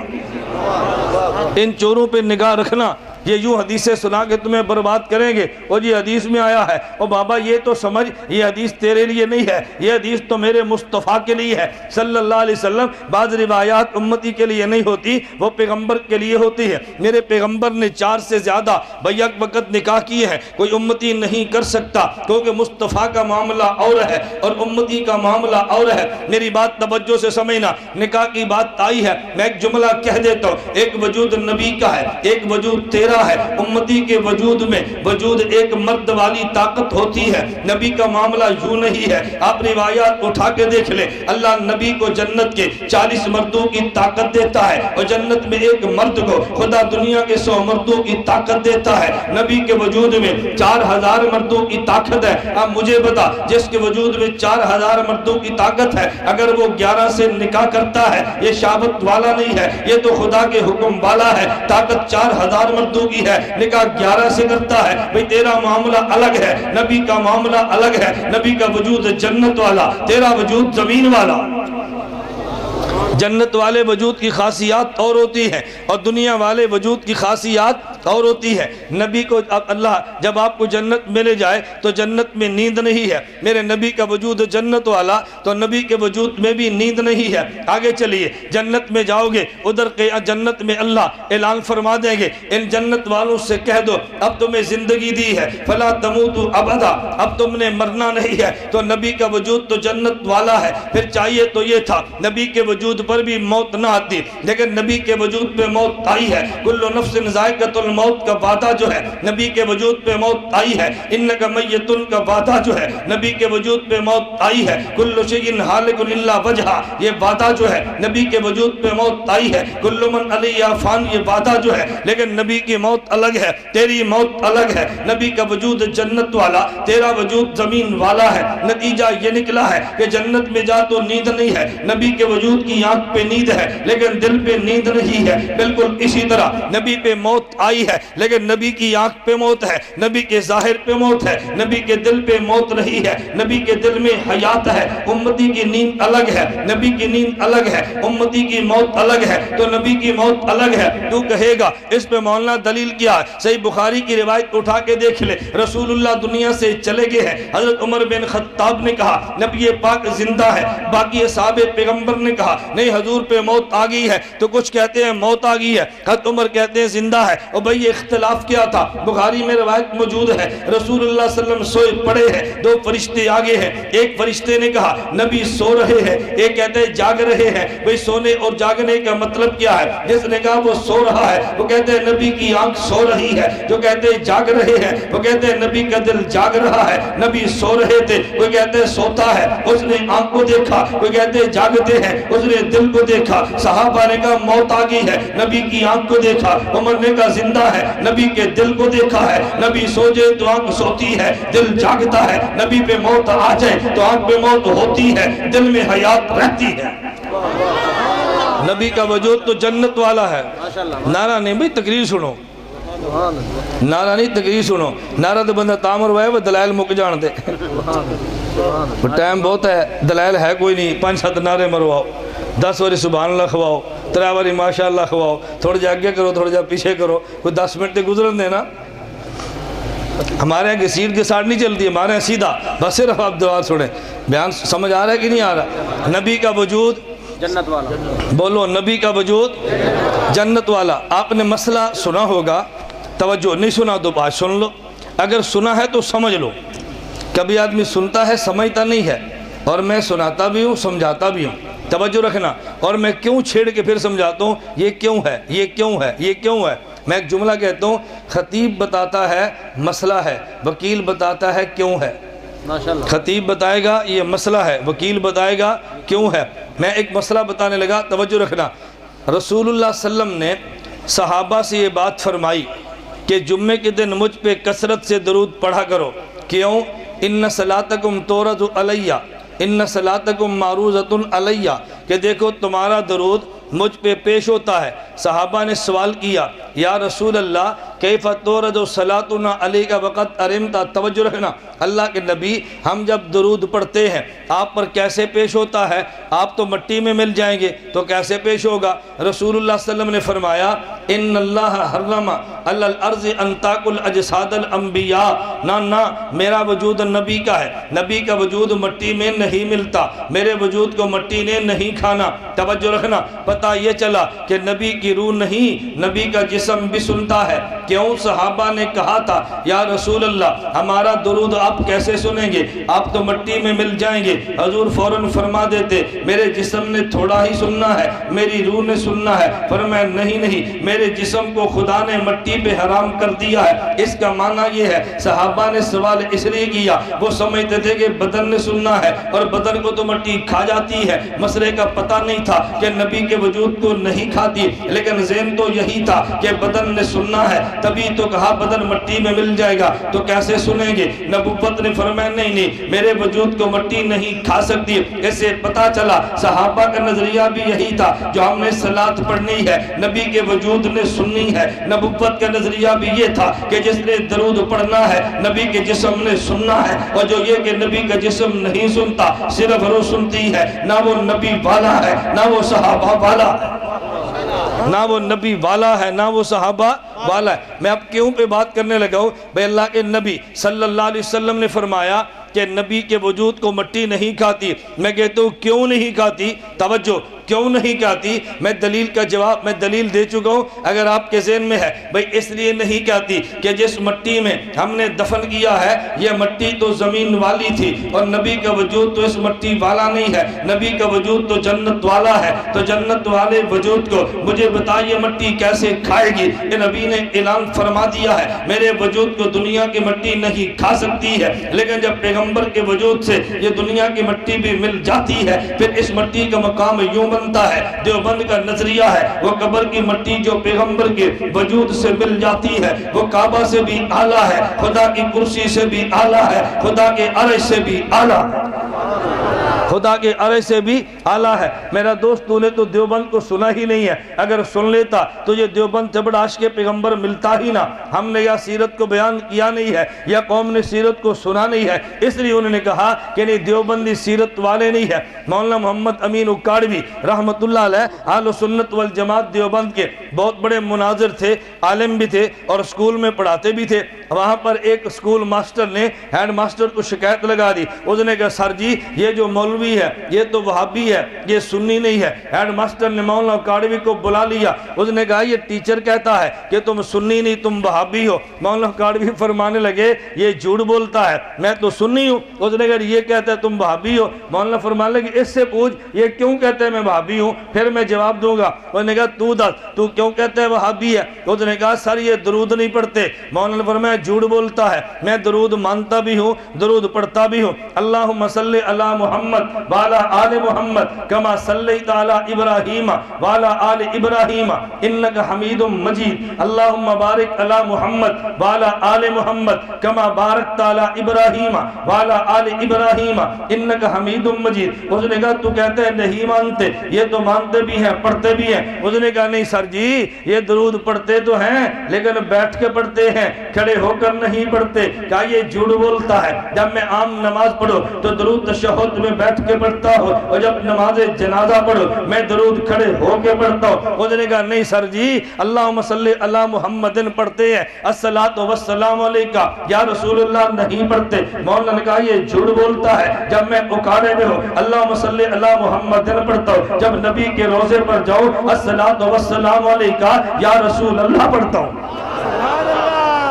ان چوروں پہ نگاہ رکھنا، یہ یوں حدیثیں سنا کے تمہیں برباد کریں گے، اور یہ حدیث میں آیا ہے، اور بابا یہ تو سمجھ یہ حدیث تیرے لیے نہیں ہے، یہ حدیث تو میرے مصطفیٰ کے لیے ہے صلی اللہ علیہ وسلم۔ بعض روایات امتی کے لیے نہیں ہوتی، وہ پیغمبر کے لیے ہوتی ہے۔ میرے پیغمبر نے 4 سے زیادہ بیک وقت نکاح کیے ہیں، کوئی امتی نہیں کر سکتا، کیونکہ مصطفیٰ کا معاملہ اور ہے اور امتی کا معاملہ اور ہے۔ میری بات توجہ سے سمجھنا، نکاح کی بات آئی ہے، میں ایک جملہ کہہ دیتا ہوں، ایک وجود نبی کا ہے، ایک وجود تیرا ہے۔ امتی کے وجود میں وجود ایک مرد والی طاقت ہوتی ہے، نبی کا معاملہ یوں نہیں ہے۔ آپ روایات اٹھا کے دیکھ لیں، اللہ نبی کو جنت کے 40 مردوں کی طاقت دیتا ہے، اور جنت میں ایک مرد کو خدا دنیا کے 100 مردوں کی طاقت دیتا ہے۔ نبی کے وجود میں 4000 مردوں کی طاقت ہے۔ اب مجھے بتا، جس کے وجود میں 4000 مردوں کی طاقت ہے، اگر وہ 11 سے نکاح کرتا ہے، یہ شہوت والا نہیں ہے، یہ تو خدا کے حکم والا ہے۔ طاقت 4000 مردوں کی ہے، نکاح 11 سے کرتا ہے۔ بھئی تیرا معاملہ الگ ہے، نبی کا معاملہ الگ ہے، نبی کا وجود جنت والا، تیرا وجود زمین والا۔ جنت والے وجود کی خاصیات اور ہوتی ہے اور دنیا والے وجود کی خاصیات اور ہوتی ہے۔ نبی کو اللہ جب آپ کو جنت ملے جائے تو جنت میں نیند نہیں ہے، میرے نبی کا وجود جنت والا، تو نبی کے وجود میں بھی نیند نہیں ہے۔ آگے چلیے، جنت میں جاؤ گے، ادھر جنت میں اللہ اعلان فرما دیں گے، ان جنت والوں سے کہہ دو اب تمہیں زندگی دی ہے، فلا تموتوا ابدا، اب تم نے مرنا نہیں ہے۔ تو نبی کا وجود تو جنت والا ہے، پھر چاہیے تو یہ تھا نبی کے وجود پر بھی موت نہ آتی، لیکن نبی کے وجود پہ موت آئی ہے۔ کل نفس ذائقۃ الموت کا وعدہ جو ہے نبی کے وجود پہ موت آئی ہے۔ انک میت کا وعدہ جو ہے نبی کے وجود پہ موت آئی ہے۔ کل شیء ہالک الا وجہہ، یہ وعدہ جو ہے نبی کے وجود پہ موت آئی ہے۔ کل من علیہا فان، یہ وعدہ جو ہے، لیکن نبی کی موت الگ ہے، تیری موت الگ ہے۔ نبی کا وجود جنت والا، تیرا وجود زمین والا ہے۔ نتیجہ یہ نکلا ہے کہ جنت میں جا تو نیند نہیں ہے، نبی کے وجود کی آنکھ پہ نیند ہے لیکن دل پہ نیند نہیں ہے۔ بالکل اسی طرح نبی پہ موت آئی ہے لیکن نبی کی آنکھ پہ موت ہے، نبی کے ظاہر پہ موت ہے، نبی کے دل پہ موت نہیں ہے۔ نبی کے دل میں حیات ہے، امتی کی نیند الگ ہے، نبی کی نیند الگ ہے، امتی کی موت الگ ہے، تو نبی کی موت الگ ہے۔ تو کہے گا اس پہ مولانا دلیل کیا ہے؟ صحیح بخاری کی روایت اٹھا کے دیکھ لے، رسول اللہ دنیا سے چلے گئے ہیں، حضرت عمر بن خطاب نے کہا نبی پاک زندہ ہے، باقی اصحاب پیغمبر نے کہا نہیں حضور پہ موت آ گئی ہے، تو کچھ کہتے ہیں موت آ گئی ہے، حضرت عمر کہتے ہیں زندہ ہے۔ اور بھئی یہ اختلاف کیا تھا؟ بخاری میں روایت موجود ہے، رسول اللہ صلی اللہ علیہ وسلم سوئے پڑے ہیں، 2 فرشتے آگے ہیں، ایک فرشتے نے کہا نبی سو رہے ہیں، ایک کہتے ہیں جاگ رہے ہیں۔ بھئی سونے اور جاگنے کا مطلب کیا ہے؟ جس نے کہا وہ سو رہا ہے وہ کہتے ہیں نبی کی آنکھ سو رہی ہے، جو کہتے ہیں جاگ رہے ہیں وہ کہتے ہیں نبی کا دل جاگ رہا ہے۔ نبی سو رہے تھے، کوئی کہتے ہیں سوتا ہے، اس نے آنکھ کو دیکھا، کوئی کہتے ہیں جاگتے ہیں، اس نے دل کو دیکھا۔ صحابہ نے کہا موت آ گئی ہے، نبی کی آنکھ کو دیکھا، عمر نے کہا زندہ ہے، نبی کے دل کو دیکھا ہے۔ نبی سو جائے تو آنکھ سوتی ہے، دل جاگتا ہے، نبی پہ موت آ جائے تو آنکھ پہ موت ہوتی ہے، دل میں حیات رہتی ہے۔ نبی کا وجود تو جنت والا ہے۔ نعرہ نہیں بھئی تقریر سنو، نعرہ نہیں تقریر سنو، نعرہ تو بندہ تامر ہوئے وہ دلائل مک جان دے، ٹائم بہت ہے، دلائل ہے کوئی نہیں، 5-7 نعرے مرواؤ، 10 واری سبحان اللہ کھواؤ، 3 واری ماشاءاللہ کھواؤ، تھوڑا جا آگے کرو تھوڑا جا پیچھے کرو، کوئی 10 منٹ تے گزرن دینا۔ ہمارے یہاں کی سیٹ کے ساتھ نہیں چلتی، ہمارے یہاں سیدھا، بس صرف آپ دعا سنیں۔ بیان سمجھ آ رہا ہے کہ نہیں آ رہا؟ نبی کا وجود جنت والا، بولو نبی کا وجود جنت والا۔ آپ نے مسئلہ سنا ہوگا، توجہ نہیں سنا تو بات سن لو، اگر سنا ہے تو سمجھ لو۔ کبھی آدمی سنتا ہے سمجھتا نہیں ہے، اور میں سناتا بھی ہوں سمجھاتا بھی ہوں، توجہ رکھنا، اور میں کیوں چھیڑ کے پھر سمجھاتا ہوں یہ کیوں ہے، یہ کیوں ہے، یہ کیوں ہے۔ میں ایک جملہ کہتا ہوں، خطیب بتاتا ہے مسئلہ ہے، وکیل بتاتا ہے کیوں ہے۔ خطیب بتائے گا یہ مسئلہ ہے، وکیل بتائے گا کیوں ہے۔ میں ایک مسئلہ بتانے لگا، توجہ رکھنا۔ رسول اللہ صلی اللہ علیہ وسلم نے صحابہ سے یہ بات فرمائی کہ جمعے کے دن مجھ پہ کثرت سے درود پڑھا کرو۔ کیوں؟ ان صلاتکم تورد علیہ، ان صلاتکم معروضۃ علیہ، کہ دیکھو تمہارا درود مجھ پہ پیش ہوتا ہے۔ صحابہ نے سوال کیا یا رسول اللہ کیف تورد صلاتنا علیک وقت ارمتا، توجہ رکھنا اللہ کے نبی، ہم جب درود پڑھتے ہیں آپ پر کیسے پیش ہوتا ہے؟ آپ تو مٹی میں مل جائیں گے تو کیسے پیش ہوگا؟ رسول اللہ صلی اللہ علیہ وسلم نے فرمایا ان اللہ حرم علی الارض ان تاکل اجساد الانبیاء، نہ میرا وجود نبی کا ہے، نبی کا وجود مٹی میں نہیں ملتا، میرے وجود کو مٹی نے نہیں کھانا۔ توجہ رکھنا، پتہ یہ چلا کہ نبی کی روح نہیں، نبی کا جسم بھی سنتا ہے۔ کیوں؟ صحابہ نے کہا تھا یا رسول اللہ ہمارا درود آپ کیسے سنیں گے، آپ تو مٹی میں مل جائیں گے۔ حضور فوراً فرما دیتے میرے جسم نے تھوڑا ہی سننا ہے، میری روح نے سننا ہے۔ فرمایا نہیں، میرے جسم کو خدا نے مٹی پہ حرام کر دیا ہے۔ اس کا معنی یہ ہے، صحابہ نے سوال اس لیے کیا، وہ سمجھتے تھے کہ بدن نے سننا ہے اور بدن کو تو مٹی کھا جاتی ہے۔ مسئلے کا پتہ نہیں تھا کہ نبی کے وجود کو نہیں کھاتی، لیکن ذہن تو یہی تھا کہ بدن نے سننا ہے، تبھی تو کہا بدن مٹی میں مل جائے گا، تو کیسے سنیں گے؟ نبوت نے فرمایا نہیں، میرے وجود کو مٹی نہیں کھا سکتی۔ اس سے پتہ چلا صحابہ کا نظریہ بھی یہی تھا، جو ہم نے صلاۃ پڑھنی ہے نبی کے وجود نے سننی ہے۔ نبوت کا نظریہ بھی یہ تھا کہ جس نے درود پڑھنا ہے نبی کے جسم نے سننا ہے، اور جو یہ کہ نبی کا جسم نہیں سنتا، صرف روح سنتی ہے، نہ وہ نبی والا ہے نہ وہ صحابہ والا ہے، نہ وہ نبی والا ہے نہ وہ صحابہ والا ہے۔ میں اب کیوں پہ بات کرنے لگا ہوں؟ بھئی اللہ کے نبی صلی اللہ علیہ وسلم نے فرمایا کہ نبی کے وجود کو مٹی نہیں کھاتی۔ میں کہتا ہوں کیوں نہیں کھاتی؟ توجہ، کیوں نہیں کھاتی؟ میں دلیل کا جواب میں دلیل دے چکا ہوں، اگر آپ کے ذہن میں ہے بھئی اس لیے نہیں کھاتی کہ جس مٹی میں ہم نے دفن کیا ہے یہ مٹی تو زمین والی تھی، اور نبی کا وجود تو اس مٹی والا نہیں ہے، نبی کا وجود تو جنت والا ہے، تو جنت والے وجود کو مجھے بتائیے مٹی کیسے کھائے گی؟ یہ نبی نے اعلان فرما دیا ہے میرے وجود کو دنیا کی مٹی نہیں کھا سکتی ہے، لیکن جب پیغمبر کے وجود سے یہ دنیا کی مٹی بھی مل جاتی ہے پھر اس مٹی کا مقام یوں بنتا ہے۔ دیوبند کا نظریہ ہے وہ قبر کی مٹی جو پیغمبر کے وجود سے مل جاتی ہے وہ کعبہ سے بھی اعلیٰ ہے، خدا کی کرسی سے بھی اعلیٰ ہے، خدا کے عرش سے بھی اعلیٰ ہے، خدا کے عرش سے بھی اعلیٰ ہے۔ میرا دوست تو نے تو دیوبند کو سنا ہی نہیں ہے، اگر سن لیتا تو یہ دیوبند جبڑ عاشق پیغمبر ملتا ہی نہ۔ ہم نے یا سیرت کو بیان کیا نہیں ہے یا قوم نے سیرت کو سنا نہیں ہے، اس لیے انہوں نے کہا کہ نہیں دیوبندی سیرت والے نہیں ہے۔ مولانا محمد امین اکاڑوی رحمت اللہ علیہ اہل سنت والجماعت دیوبند کے بہت بڑے مناظر تھے، عالم بھی تھے اور اسکول میں پڑھاتے بھی تھے۔ وہاں پر ایک اسکول ماسٹر نے ہیڈ ماسٹر کو شکایت لگا دی، اس نے کہا سر جی یہ جو مولوی ہے یہ تو وہابی ہے، یہ سنی نہیں ہے۔ ہیڈ ماسٹر نے مولانا اکاڑوی کو بلا لیا، اس نے کہا یہ ٹیچر کہتا ہے کہ تم سنی نہیں تم وہابی ہو۔ مولانا اکاڑوی فرمانے لگے یہ جھوٹ بولتا ہے، میں تو سنی ہوں۔ اس نے کہا یہ کہتا ہے تم وہابی ہو۔ مولانا فرمانے لگے اس سے پوچھ یہ کیوں کہتا ہے میں وہابی ہوں، پھر میں جواب دوں گا۔ اس نے کہا تو دس تو کیوں کہتا ہے وہابی ہے؟ اس نے کہا سر یہ درود نہیں پڑھتے۔ مولانا فرمایا جھوٹ بولتا ہے، میں درود مانتا بھی ہوں، درود پڑھتا بھی ہوں۔ اللہم صلی علی محمد وعلی آل محمد کما صلیت علی ابراہیم وعلی آل ابراہیم انک حمید مجید۔ اللہم بارک علی محمد وعلی آل محمد کما بارکت علی ابراہیم وعلی آل ابراہیم انک حمید مجید۔ اس نے کہا تو کہتے ہیں نہیں مانتے، یہ تو مانتے بھی ہیں پڑھتے بھی ہیں۔ اس نے کہا نہیں سر جی یہ درود پڑھتے تو ہیں لیکن بیٹھ کے پڑھتے ہیں، کھڑے ہو کر نہیں پڑھتے۔ کہا یہ جھوٹ بولتا ہے، جب میں عام نماز پڑھو تو درود تشہد میں بیٹھ کے پڑھتا ہوں، اور جب نماز جنازہ پڑھو میں درود کھڑے ہو کے پڑھتا ہوں۔ اس نے کہا نہیں سر جی اللہم صلی علی محمد پڑھتے ہیں، الصلاۃ والسلام علیکہ یا رسول اللہ نہیں پڑھتے۔ مولانا نے کہا یہ جھوٹ بولتا ہے، جب میں اکاڑے میں ہوں اللہم صلی علی محمد پڑھتا ہوں، جب نبی کے روزے پر جاؤ الصلاۃ والسلام علیکہ یا رسول اللہ پڑھتا ہوں۔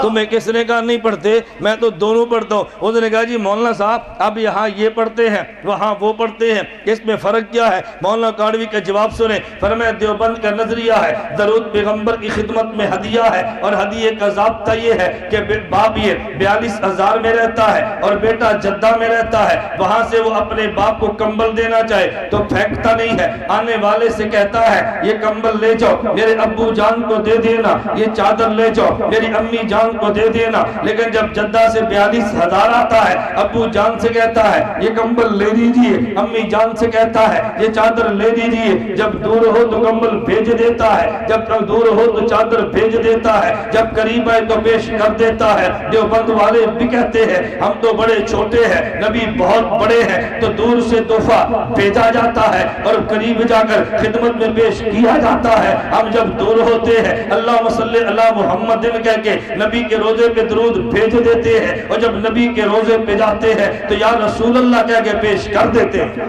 تمہیں کس نے کہا نہیں پڑھتے؟ میں تو دونوں پڑھتا ہوں۔ اس نے کہا جی مولانا صاحب اب یہاں یہ پڑھتے ہیں وہاں وہ پڑھتے ہیں، اس میں فرق کیا ہے؟ مولانا کاڑوی کا جواب سنیں۔ فرمایا دیوبند کا نظریہ ہے درود پیغمبر کی خدمت میں ہدیہ ہے، اور ہدیے کا ضابطہ یہ ہے کہ باپ یہ 42,000 میں رہتا ہے اور بیٹا جدہ میں رہتا ہے، وہاں سے وہ اپنے باپ کو کمبل دینا چاہے تو پھینکتا نہیں ہے، آنے والے سے کہتا ہے یہ کمبل لے جاؤ میرے ابو جان کو دے دینا، یہ چادر لے جاؤ میری امی جان کو دے دینا۔ لیکن جب جدہ سے 42,000 آتا ہے، ابو جان سے کہتا ہے یہ کمبل لے دیجئے، امی جان سے کہتا ہے یہ چادر لے دیجئے۔ جب دور ہو تو کمبل بھیج دیتا ہے، جب دور ہو تو چادر بھیج دیتا ہے، جب قریب آئے تو پیش کر دیتا ہے۔ دیوبند والے بھی کہتے ہیں ہم تو بڑے چھوٹے ہیں، نبی بہت بڑے ہیں، تو دور سے تحفہ بھیجا جاتا ہے اور قریب جا کر خدمت میں پیش کیا جاتا ہے۔ ہم جب دور ہوتے ہیں اللہم صلی علی محمد کہہ کے نبی کے روزے پہ درود بھیج دیتے ہیں، اور جب نبی کے روزے پہ جاتے ہیں تو یا رسول اللہ کہہ کے پیش کر دیتے ہیں۔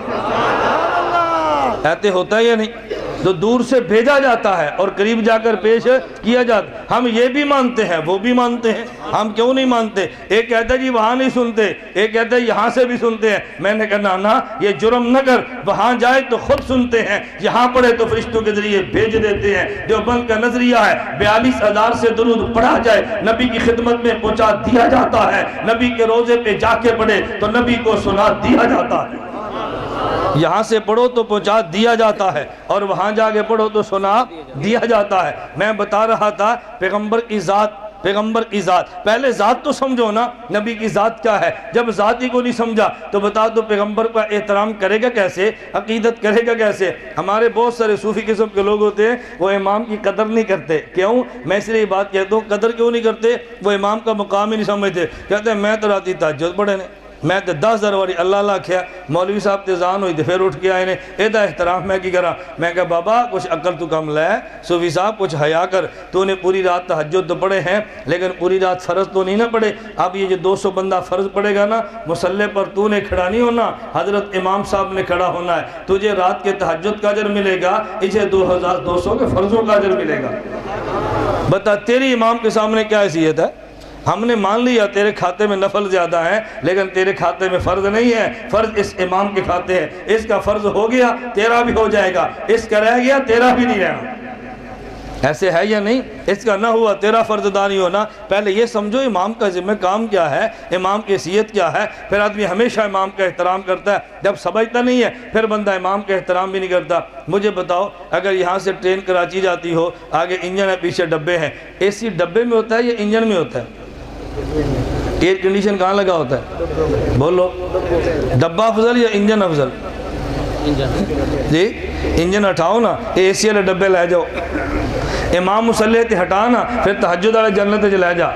ایسے ہوتا ہے یا نہیں؟ تو دور سے بھیجا جاتا ہے اور قریب جا کر پیش کیا جاتا ہے۔ ہم یہ بھی مانتے ہیں وہ بھی مانتے ہیں، ہم کیوں نہیں مانتے؟ ایک کہتا ہے جی وہاں نہیں سنتے، ایک کہتا ہے یہاں سے بھی سنتے ہیں۔ میں نے کہا نا یہ جرم نہ کر، وہاں جائے تو خود سنتے ہیں، یہاں پڑھے تو فرشتوں کے ذریعے بھیج دیتے ہیں۔ دیوبند کا نظریہ ہے 42,000 سے درود پڑھا جائے نبی کی خدمت میں پہنچا دیا جاتا ہے، نبی کے روزے پہ جا کے پڑھے تو نبی کو سنا دیا جاتا ہے۔ یہاں سے پڑھو تو پہنچا دیا جاتا ہے اور وہاں جا کے پڑھو تو سنا دیا جاتا ہے۔ میں بتا رہا تھا پیغمبر کی ذات، پہلے ذات تو سمجھو نا، نبی کی ذات کیا ہے۔ جب ذات ہی کو نہیں سمجھا تو بتا دو پیغمبر کا احترام کرے گا کیسے، عقیدت کرے گا کیسے؟ ہمارے بہت سارے صوفی قسم کے لوگ ہوتے ہیں وہ امام کی قدر نہیں کرتے۔ کیوں؟ میں اس لیے یہ بات کہتا ہوں قدر کیوں نہیں کرتے؟ وہ امام کا مقام ہی نہیں سمجھتے، کہتے ہیں میں تو راتی تہجد پڑھے نے، میں تے 10,000 واری اللہ اللہ کیا، مولوی صاحب تے زان ہوئی تے پھر اٹھ کے آئے نے، ایدہ احترام میں کی کرا۔ میں کہا بابا کچھ عقل تو کم لے، صوفی صاحب کچھ حیا کر، تو نے پوری رات تہجد تو پڑھے ہیں لیکن پوری رات فرض تو نہیں نہ پڑھے۔ اب یہ جو 200 بندہ فرض پڑھے گا نا مصلی پر، تو نے کھڑا نہیں ہونا، حضرت امام صاحب نے کھڑا ہونا ہے، تجھے رات کے تہجد کا اجر ملے گا، اسے 2,200 کے فرضوں کا اجر ملے گا۔ بتا تیری امام کے سامنے کیا حیثیت ہے؟ ہم نے مان لیا تیرے کھاتے میں نفل زیادہ ہیں لیکن تیرے کھاتے میں فرض نہیں ہے، فرض اس امام کے کھاتے ہیں، اس کا فرض ہو گیا تیرا بھی ہو جائے گا، اس کا رہ گیا تیرا بھی نہیں رہنا۔ ایسے ہے یا نہیں؟ اس کا نہ ہوا تیرا فرض ادا نہیں ہونا۔ پہلے یہ سمجھو امام کا ذمہ کام کیا ہے، امام کی حیثیت کیا ہے۔ پھر آدمی ہمیشہ امام کا احترام کرتا ہے، جب سمجھتا نہیں ہے پھر بندہ امام کا احترام بھی نہیں کرتا۔ مجھے بتاؤ اگر یہاں سے ٹرین کراچی جاتی ہو، آگے انجن ہے پیچھے ڈبے ہیں، اے سی ڈبے میں ہوتا ہے یا انجن میں ہوتا ہے؟ ایئر کنڈیشن کہاں لگا ہوتا ہے؟ بولو ڈبہ افضل یا انجن افضل؟ جی انجن ہٹاؤ نا، اے سی والے ڈبے لے جاؤ، امام مصلی تے ہٹانا پھر تہجد والے جنت تے لے جا۔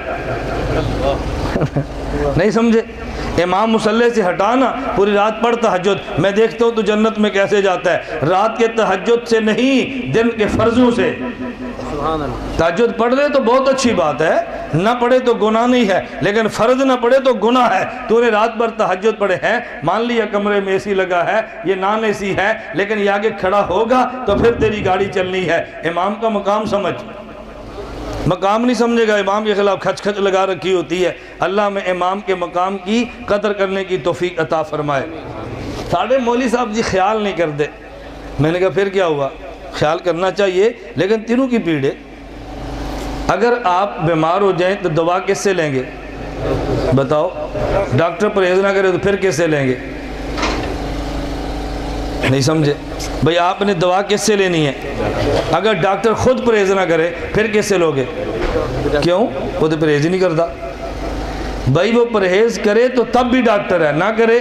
نہیں سمجھے؟ امام مصلی سے ہٹانا، پوری رات پڑھ تہجد، میں دیکھتا ہوں تو جنت میں کیسے جاتا ہے، رات کے تہجد سے نہیں دن کے فرضوں سے۔ تہجد پڑھ لے تو بہت اچھی بات ہے، نہ پڑھے تو گناہ نہیں ہے، لیکن فرض نہ پڑھے تو گناہ ہے۔ تو نے رات بھر تہجد پڑھے ہیں، مان لیا کمرے میں اے سی لگا ہے، یہ نان اے سی ہے، لیکن یہ آگے کھڑا ہوگا تو پھر تیری گاڑی چلنی ہے۔ امام کا مقام سمجھ، مقام نہیں سمجھے گا، امام کے خلاف کھچ کھچ لگا رکھی ہوتی ہے۔ اللہ میں امام کے مقام کی قدر کرنے کی توفیق عطا فرمائے۔ ساڑھے مولوی صاحب جی خیال نہیں کرتے۔ میں نے کہا پھر کیا ہوا؟ خیال کرنا چاہیے لیکن تینوں کی پیڑ ہے۔ اگر آپ بیمار ہو جائیں تو دوا کس سے لیں گے؟ بتاؤ، ڈاکٹر پرہیز نہ کرے تو پھر کس سے لیں گے؟ نہیں سمجھے بھئی؟ آپ نے دوا کس سے لینی ہے؟ اگر ڈاکٹر خود پرہیز نہ کرے پھر کس سے لوگے؟ کیوں؟ وہ تو پرہیز ہی نہیں کرتا۔ بھئی وہ پرہیز کرے تو تب بھی ڈاکٹر ہے، نہ کرے